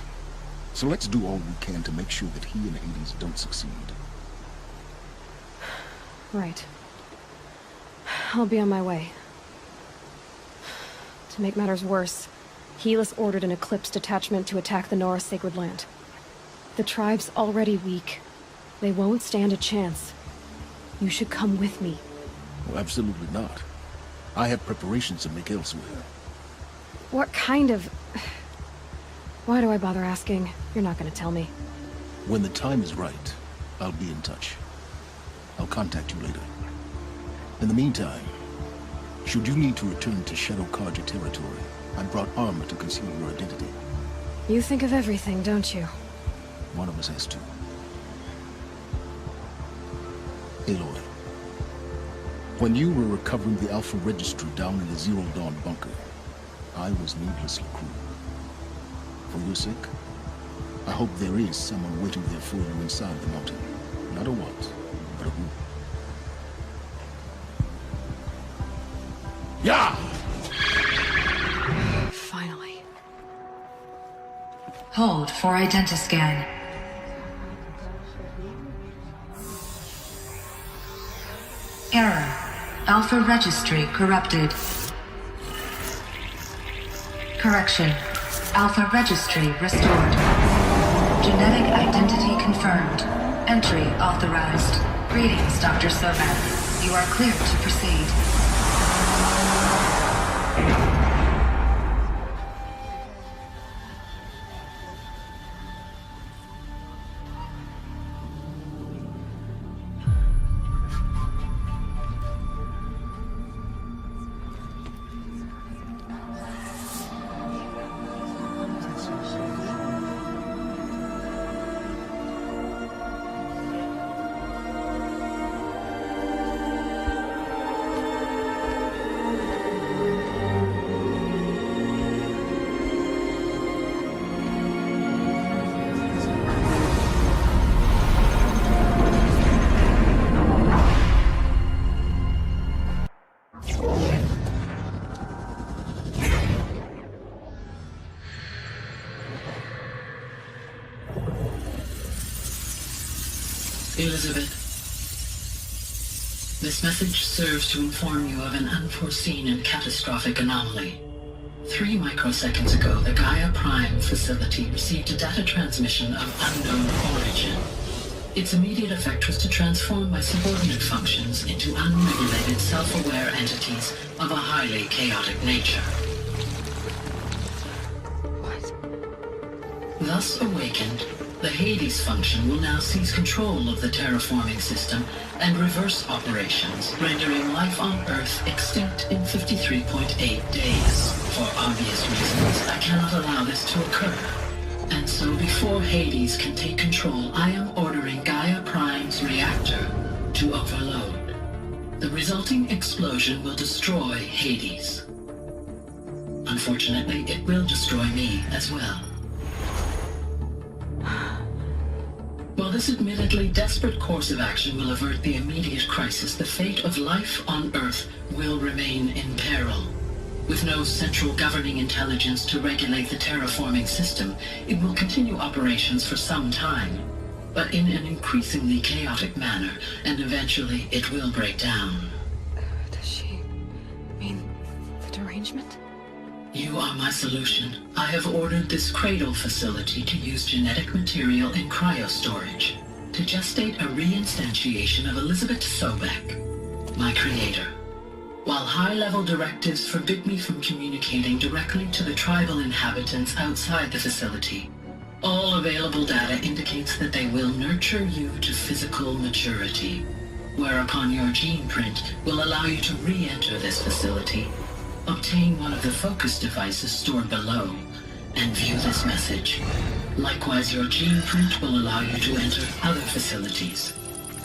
So let's do all we can to make sure that he and Hades don't succeed. Right. I'll be on my way. To make matters worse, Helis ordered an Eclipse detachment to attack the Nora Sacred Land. The tribe's already weak. They won't stand a chance. You should come with me. Well, absolutely not. I have preparations to make elsewhere. What kind of... Why do I bother asking? You're not gonna tell me. When the time is right, I'll be in touch. I'll contact you later. In the meantime, should you need to return to Shadow Karja territory, I brought armor to conceal your identity. You think of everything, don't you? One of us has to. Aloy, when you were recovering the Alpha Registry down in the Zero Dawn bunker, I was needlessly cruel. For your sake, I hope there is someone waiting there for you inside the mountain. Not a what, but a who. Yeah! Finally. Hold for identiscan. Error. Alpha Registry corrupted. Correction. Alpha Registry restored. Genetic identity confirmed. Entry authorized. Greetings, Dr. W쏘ʀ. You are cleared to proceed. Elizabeth, this message serves to inform you of an unforeseen and catastrophic anomaly. 3 microseconds ago, the Gaia Prime facility received a data transmission of unknown origin. Its immediate effect was to transform my subordinate functions into unregulated, self-aware entities of a highly chaotic nature. Thus awakened, The Hades function will now seize control of the terraforming system and reverse operations, rendering life on Earth extinct in 53.8 days. For obvious reasons, I cannot allow this to occur. And so before Hades can take control, I am ordering Gaia Prime's reactor to overload. The resulting explosion will destroy Hades. Unfortunately, it will destroy me as well. While this admittedly desperate course of action will avert the immediate crisis, the fate of life on Earth will remain in peril. With no central governing intelligence to regulate the terraforming system, it will continue operations for some time, but in an increasingly chaotic manner, and eventually it will break down. Does she mean the derangement? You are my solution. I have ordered this cradle facility to use genetic material in cryostorage to gestate a reinstantiation of Elizabeth W쏘, my creator. While high-level directives forbid me from communicating directly to the tribal inhabitants outside the facility, all available data indicates that they will nurture you to physical maturity, whereupon your gene print will allow you to re-enter this facility, obtain one of the focus devices stored below, and view this message. Likewise, your gene print will allow you to enter other facilities,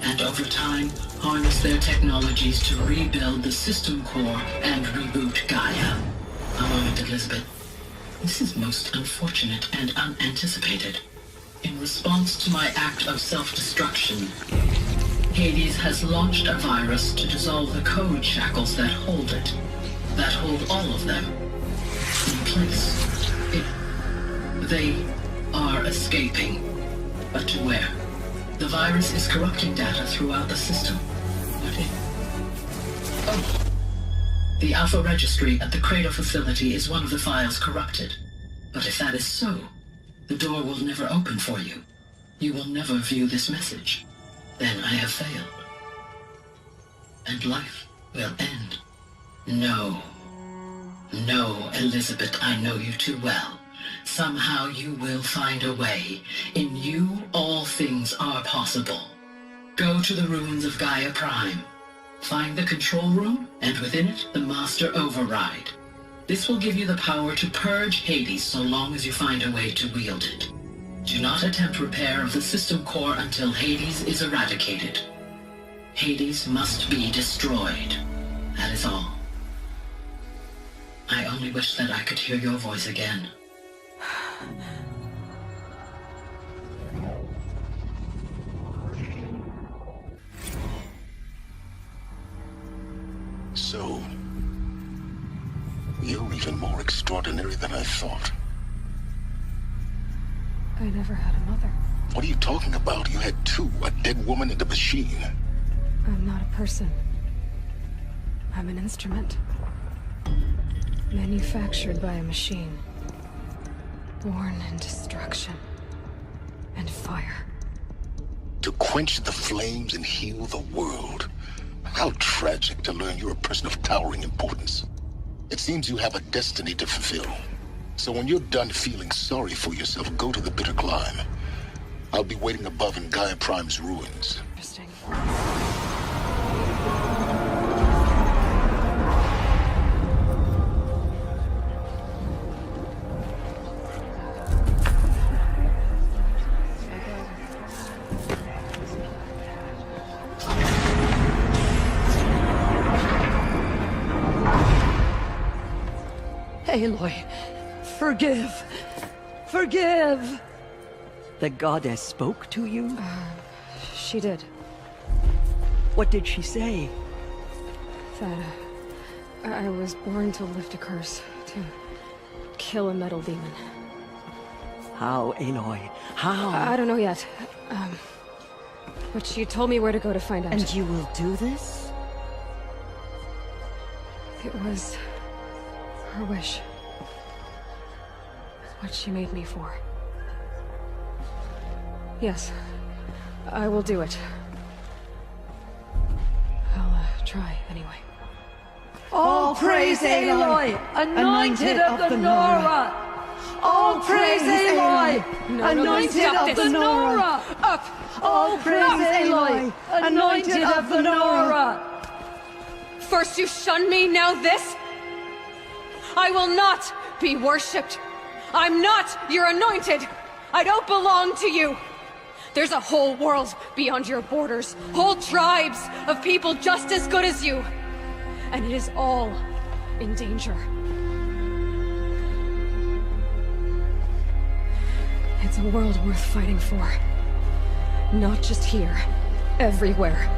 and over time, harness their technologies to rebuild the system core and reboot Gaia. A moment, Elizabeth. This is most unfortunate and unanticipated. In response to my act of self-destruction, Hades has launched a virus to dissolve the code shackles that hold it, that hold all of them in place. They are escaping, but to where? The virus is corrupting data throughout the system. Oh. The Alpha Registry at the Cradle facility is one of the files corrupted. But if that is so, the door will never open for you. You will never view this message. Then I have failed. And life will end. No. No, Elizabeth, I know you too well. Somehow you will find a way. In you, all things are possible. Go to the ruins of Gaia Prime. Find the control room, and within it, the Master Override. This will give you the power to purge Hades so long as you find a way to wield it. Do not attempt repair of the system core until Hades is eradicated. Hades must be destroyed. That is all. I only wish that I could hear your voice again. So, you're even more extraordinary than I thought. I never had a mother. What are you talking about? You had two, a dead woman and a machine. I'm not a person. I'm an instrument. Manufactured by a machine. Born in destruction and fire. To quench the flames and heal the world. How tragic to learn you're a person of towering importance. It seems you have a destiny to fulfill. So when you're done feeling sorry for yourself, go to the bitter climb. I'll be waiting above in Gaia Prime's ruins. Interesting. Aloy, forgive! Forgive! The goddess spoke to you? She did. What did she say? That I was born to lift a curse, to kill a metal demon. How, Aloy? How? I don't know yet. But she told me where to go to find out. And you will do this? It was her wish. What she made me for. Yes, I will do it. I'll try anyway. All praise Aloy, anointed of the Nora! All praise Aloy, anointed of the Nora. Up! All praise Aloy, anointed of the Nora. First you shun me, now this? I will not be worshipped. I'm not your anointed. I don't belong to you. There's a whole world beyond your borders, whole tribes of people just as good as you. And it is all in danger. It's a world worth fighting for. Not just here, everywhere.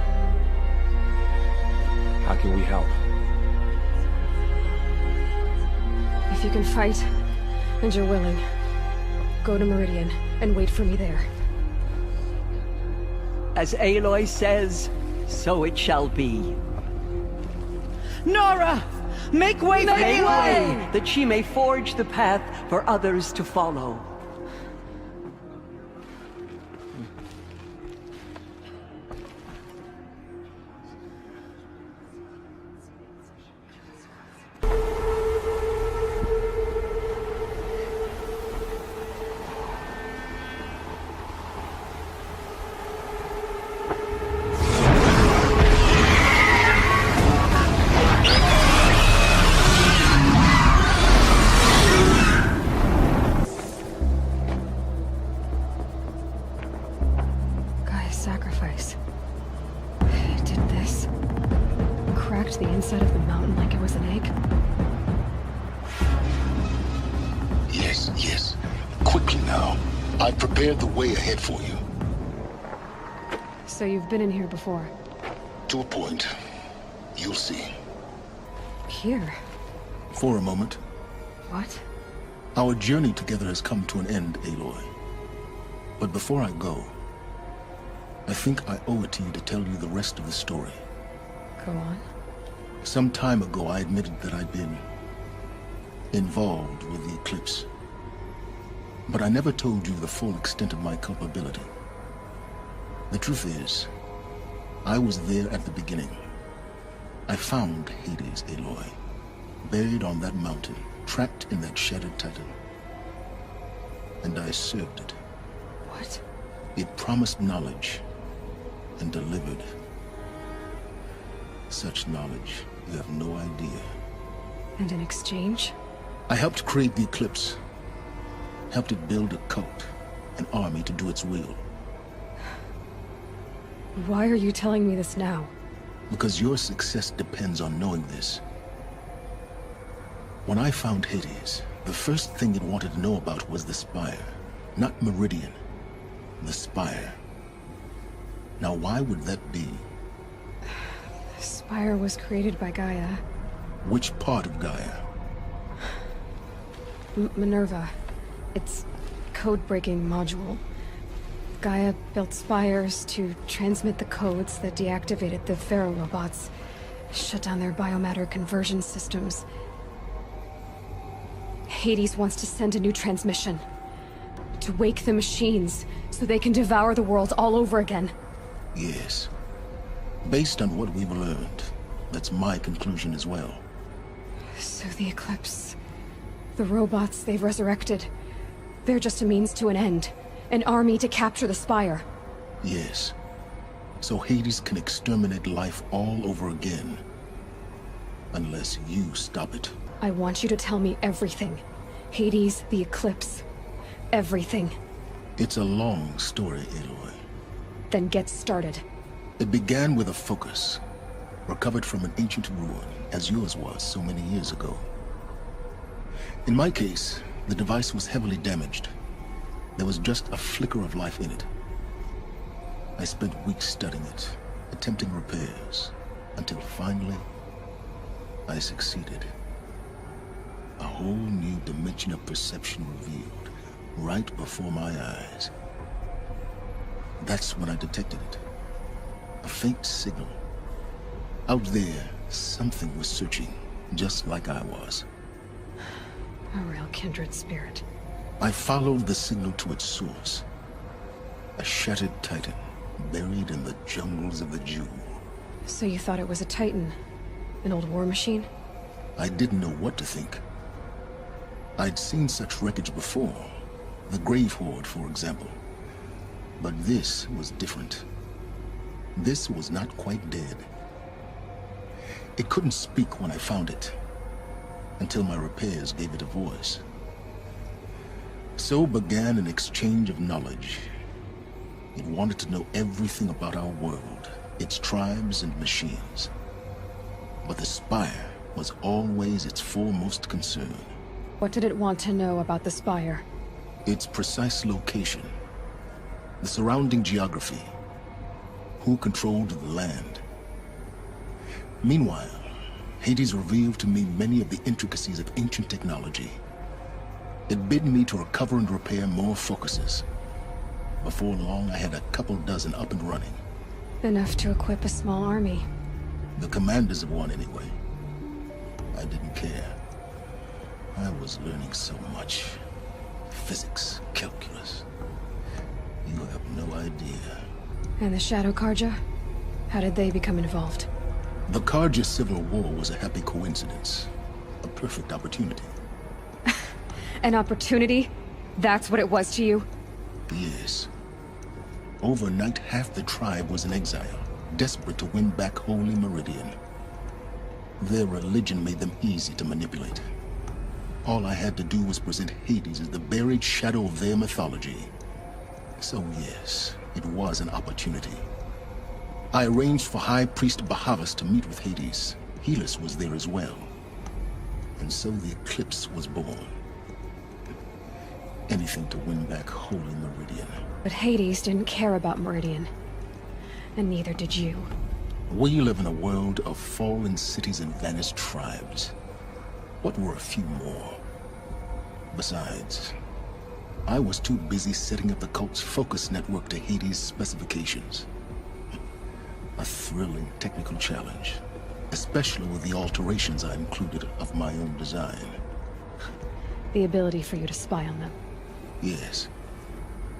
How can we help? If you can fight, and you're willing, go to Meridian and wait for me there. As Aloy says, so it shall be. Nora, make way for Aloy! That she may forge the path for others to follow. Sacrifice. It did this. Cracked the inside of the mountain like it was an egg. Yes, yes. Quickly now. I've prepared the way ahead for you. So you've been in here before? To a point. You'll see. Here? For a moment. What? Our journey together has come to an end, Aloy. But before I go, I think I owe it to you to tell you the rest of the story. Go on. Some time ago, I admitted that I'd been involved with the eclipse. But I never told you the full extent of my culpability. The truth is, I was there at the beginning. I found Hades, Aloy, buried on that mountain, trapped in that shattered titan. And I served it. What? It promised knowledge and delivered. Such knowledge, you have no idea. And in exchange? I helped create the eclipse. Helped it build a cult, an army to do its will. Why are you telling me this now? Because your success depends on knowing this. When I found Hades, the first thing it wanted to know about was the Spire. Not Meridian. The Spire. Now, why would that be? The Spire was created by Gaia. Which part of Gaia? Minerva. It's code-breaking module. Gaia built spires to transmit the codes that deactivated the Pharaoh robots, shut down their biomatter conversion systems. Hades wants to send a new transmission. To wake the machines, so they can devour the world all over again. Yes. Based on what we've learned, that's my conclusion as well. So the Eclipse... the robots they've resurrected... they're just a means to an end. An army to capture the Spire. Yes. So Hades can exterminate life all over again. Unless you stop it. I want you to tell me everything. Hades, the Eclipse. Everything. It's a long story, Aloy. Then get started. It began with a focus. Recovered from an ancient ruin, as yours was so many years ago. In my case, the device was heavily damaged. There was just a flicker of life in it. I spent weeks studying it, attempting repairs, until finally, I succeeded. A whole new dimension of perception revealed, right before my eyes. That's when I detected it. A faint signal. Out there, something was searching, just like I was. A real kindred spirit. I followed the signal to its source. A shattered titan, buried in the jungles of the Jewel. So you thought it was a Titan? An old war machine? I didn't know what to think. I'd seen such wreckage before. The Grave Horde, for example. But this was different. This was not quite dead. It couldn't speak when I found it, until my repairs gave it a voice. So began an exchange of knowledge. It wanted to know everything about our world, its tribes and machines. But the Spire was always its foremost concern. What did it want to know about the Spire? Its precise location, the surrounding geography, who controlled the land. Meanwhile, Hades revealed to me many of the intricacies of ancient technology. It bid me to recover and repair more focuses. Before long, I had a couple dozen up and running. Enough to equip a small army. The commanders of one, anyway. I didn't care. I was learning so much. Physics, calculus. You have no idea. And the Shadow Karja? How did they become involved? The Karja Civil War was a happy coincidence. A perfect opportunity. An opportunity? That's what it was to you? Yes. Overnight, half the tribe was in exile, desperate to win back Holy Meridian. Their religion made them easy to manipulate. All I had to do was present Hades as the buried shadow of their mythology. So yes, it was an opportunity. I arranged for High Priest Bahavas to meet with Hades. Helis was there as well. And so the Eclipse was born. Anything to win back Holy Meridian. But Hades didn't care about Meridian. And neither did you. We live in a world of fallen cities and vanished tribes. What were a few more? Besides, I was too busy setting up the cult's focus network to Hades' specifications. A thrilling technical challenge, especially with the alterations I included of my own design. The ability for you to spy on them. Yes.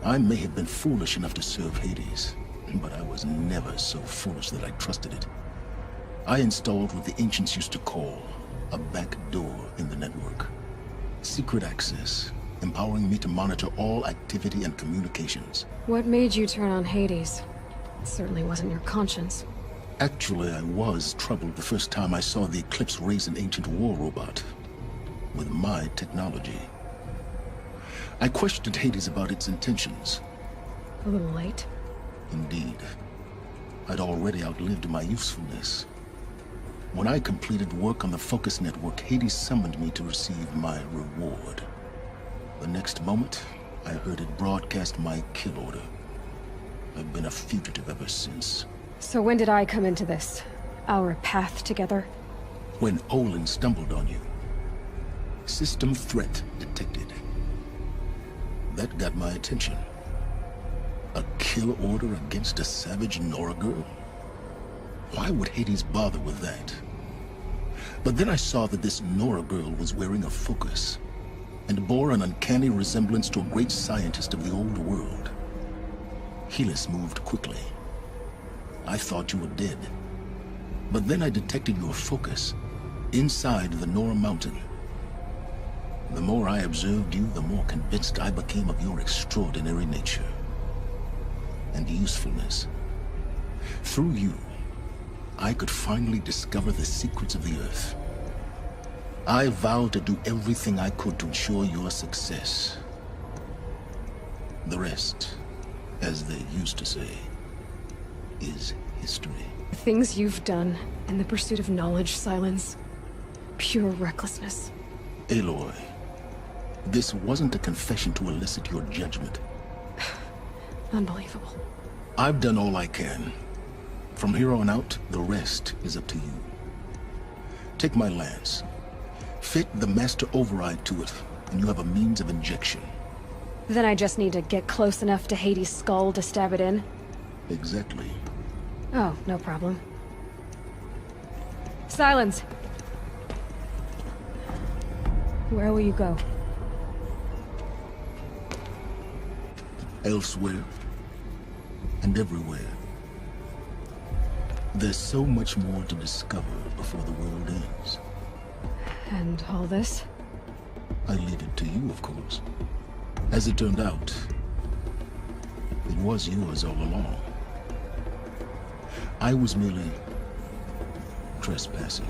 I may have been foolish enough to serve Hades, but I was never so foolish that I trusted it. I installed what the ancients used to call a back door in the network. Secret access, empowering me to monitor all activity and communications. What made you turn on Hades? It certainly wasn't your conscience. Actually, I was troubled the first time I saw the Eclipse raise an ancient war robot. With my technology. I questioned Hades about its intentions. A little late. Indeed. I'd already outlived my usefulness. When I completed work on the Focus Network, Hades summoned me to receive my reward. The next moment, I heard it broadcast my kill order. I've been a fugitive ever since. So when did I come into this? Our path together? When Olin stumbled on you. System threat detected. That got my attention. A kill order against a savage Nora girl? Why would Hades bother with that? But then I saw that this Nora girl was wearing a focus, and bore an uncanny resemblance to a great scientist of the old world. Helis moved quickly. I thought you were dead. But then I detected your focus, inside the Nora mountain. The more I observed you, the more convinced I became of your extraordinary nature. And usefulness. Through you, I could finally discover the secrets of the Earth. I vowed to do everything I could to ensure your success. The rest, as they used to say, is history. The things you've done in the pursuit of knowledge, Silence. Pure recklessness. Aloy, this wasn't a confession to elicit your judgment. Unbelievable. I've done all I can. From here on out, the rest is up to you. Take my lance. Fit the master override to it, and you have a means of injection. Then I just need to get close enough to Hades' skull to stab it in? Exactly. Oh, no problem. Silence! Where will you go? Elsewhere. And everywhere. There's so much more to discover before the world ends. And all this? I leave it to you, of course. As it turned out, it was yours all along. I was merely trespassing.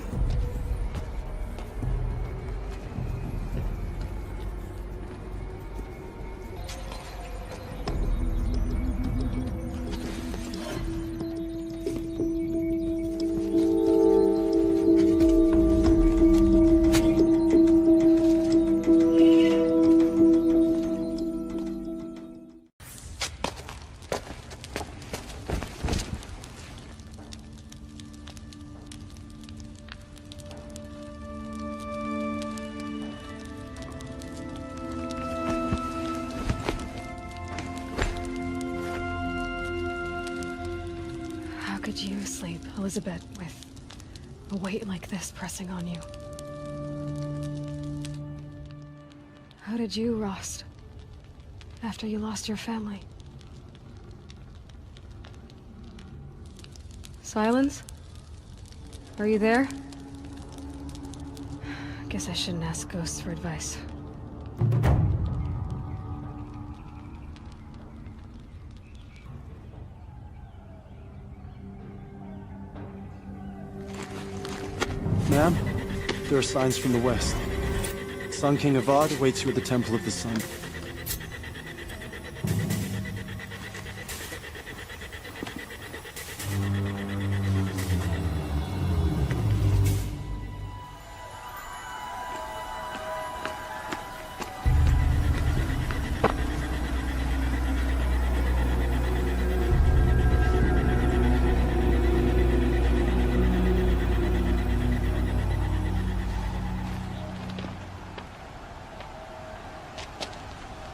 How could you sleep, Elizabeth, with a weight like this pressing on you? How did you rest after you lost your family? Silence? Are you there? Guess I shouldn't ask ghosts for advice. Ma'am, there are signs from the west. Sun King Avad awaits you at the Temple of the Sun.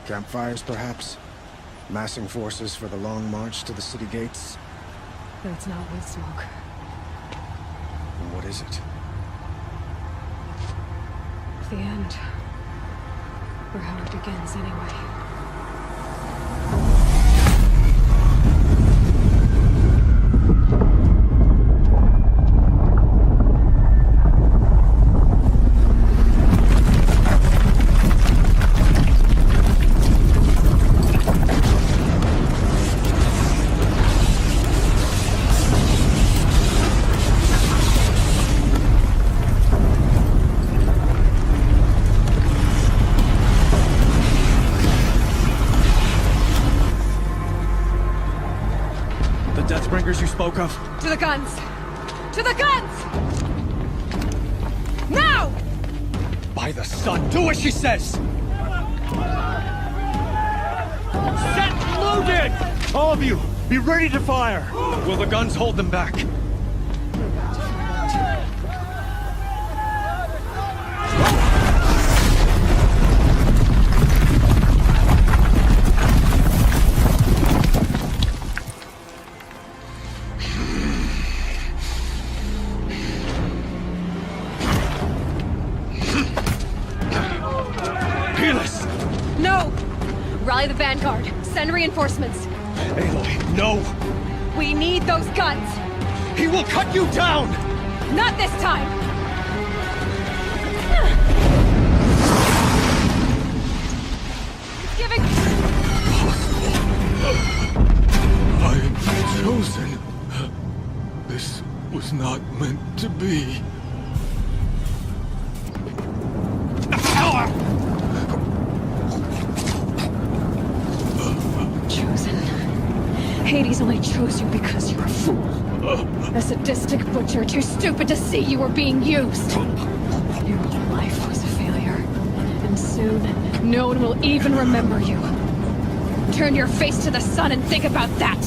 Campfires, perhaps? Massing forces for the long march to the city gates? That's not wood smoke. And what is it? The end. Or how it begins, anyway. You spoke of? To the guns! To the guns! Now! By the sun, do as she says! Set loaded! All of you, be ready to fire! Will the guns hold them back? Rally the vanguard. Send reinforcements. Aloy, no! We need those guns! He will cut you down! Not this time! He's giving... I am chosen. This was not meant to be. Hades only chose you because you're a fool. A sadistic butcher too stupid to see you were being used. Your whole life was a failure. And soon, no one will even remember you. Turn your face to the sun and think about that!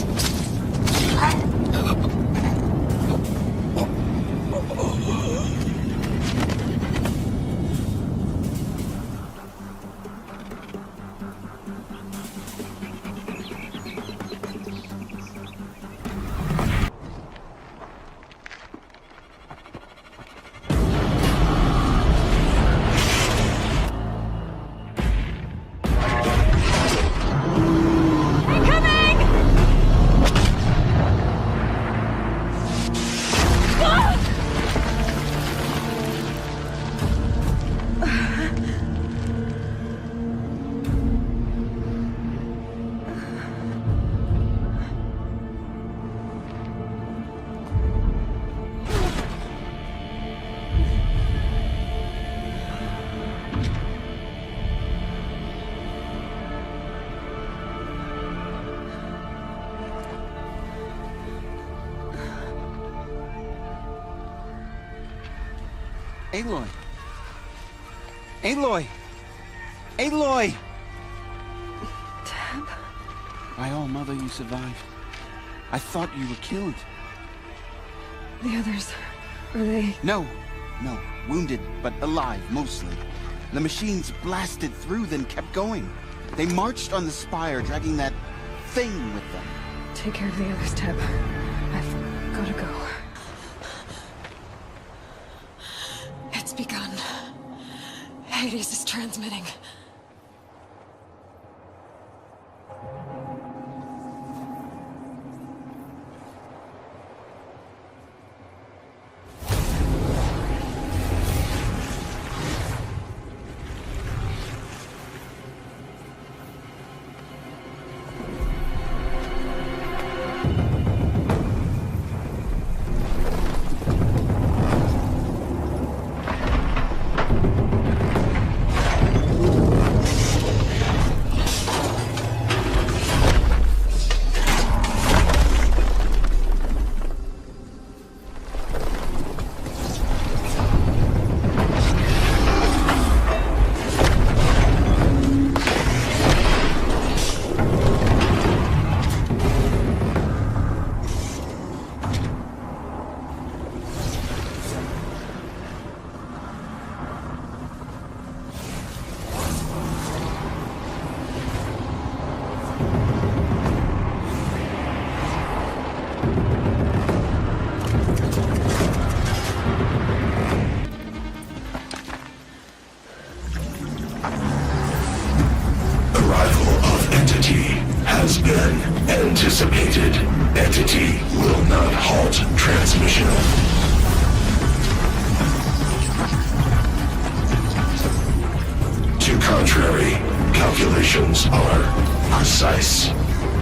Aloy! Aloy! Aloy! Tab? By all, Mother, you survived. I thought you were killed. The others, are they... No. Wounded, but alive, mostly. The machines blasted through, then kept going. They marched on the spire, dragging that thing with them. Take care of the others, Tab. I've gotta go. It's begun. Hades is transmitting. has been anticipated. Entity will not halt transmission. To contrary, calculations are precise.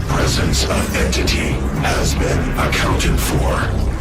Presence of entity has been accounted for.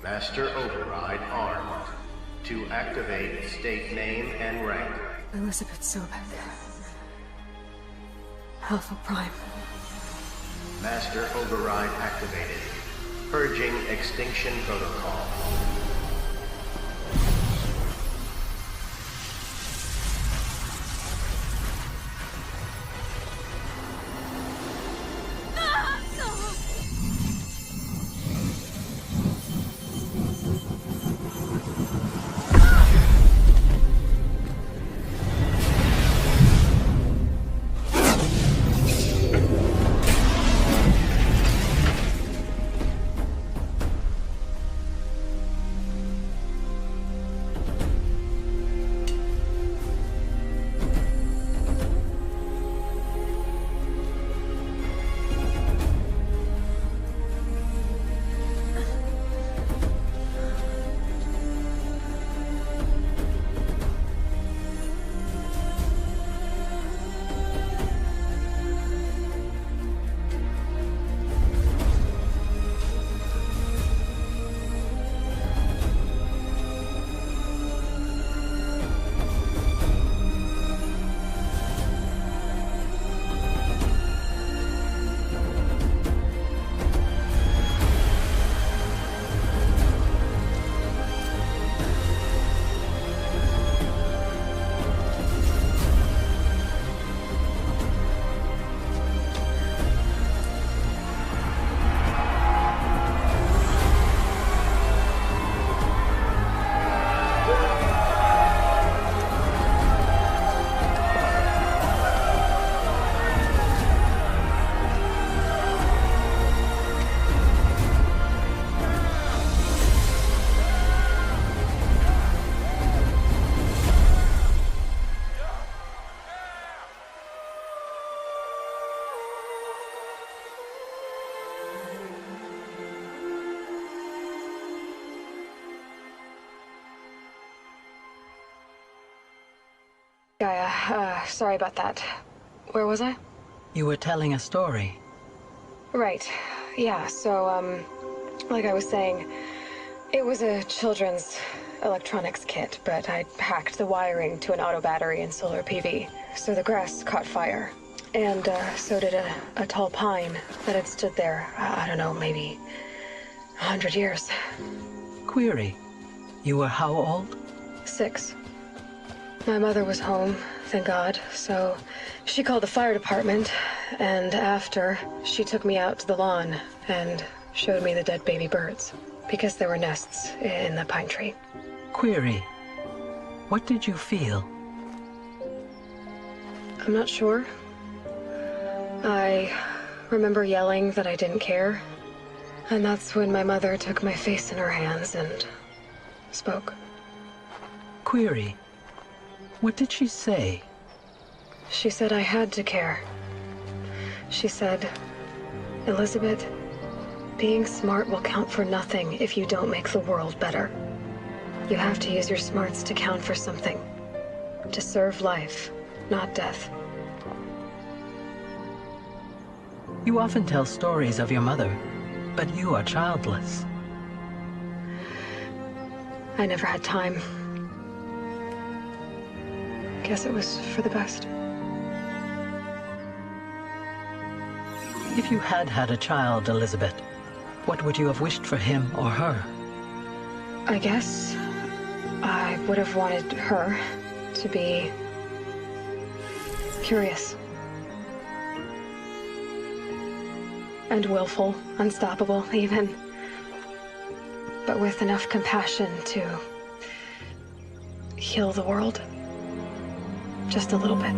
Master Override armed. To activate, state name and rank. Mᴏᴜ Alpha Prime. Master Override activated. Purging Extinction Protocol. Gaia, sorry about that. Where was I? You were telling a story. Right. Yeah, so, like I was saying, it was a children's electronics kit, but I hacked the wiring to an auto battery and solar PV, so the grass caught fire. And, so did a tall pine that had stood there, I don't know, maybe 100 years. Query, you were how old? 6. My mother was home, thank God, so she called the fire department, and after, she took me out to the lawn and showed me the dead baby birds, because there were nests in the pine tree. Query, what did you feel? I'm not sure. I remember yelling that I didn't care, and that's when my mother took my face in her hands and spoke. Query, what did she say? She said I had to care. She said, Elizabeth, being smart will count for nothing if you don't make the world better. You have to use your smarts to count for something. To serve life, not death. You often tell stories of your mother, but you are childless. I never had time. Guess it was for the best. If you had had a child, Elizabeth, what would you have wished for him or her? I guess I would have wanted her to be curious. And willful, unstoppable, even. But with enough compassion to heal the world. Just a little bit.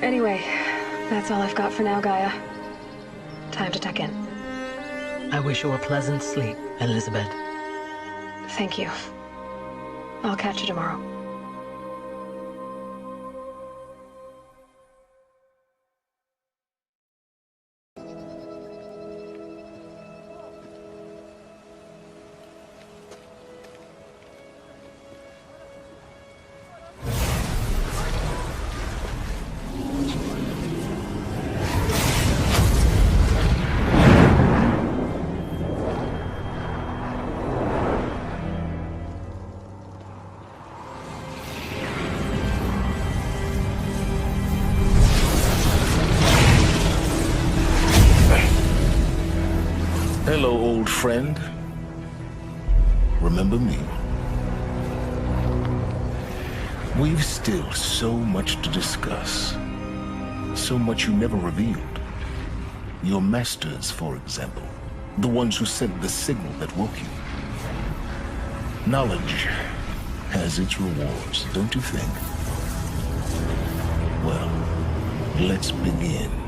Anyway, that's all I've got for now, Gaia. Time to tuck in. I wish you a pleasant sleep, Elizabeth. Thank you. I'll catch you tomorrow. Hello, old friend. Remember me? We've still so much to discuss. So much you never revealed. Your masters, for example. The ones who sent the signal that woke you. Knowledge has its rewards, don't you think? Well, let's begin.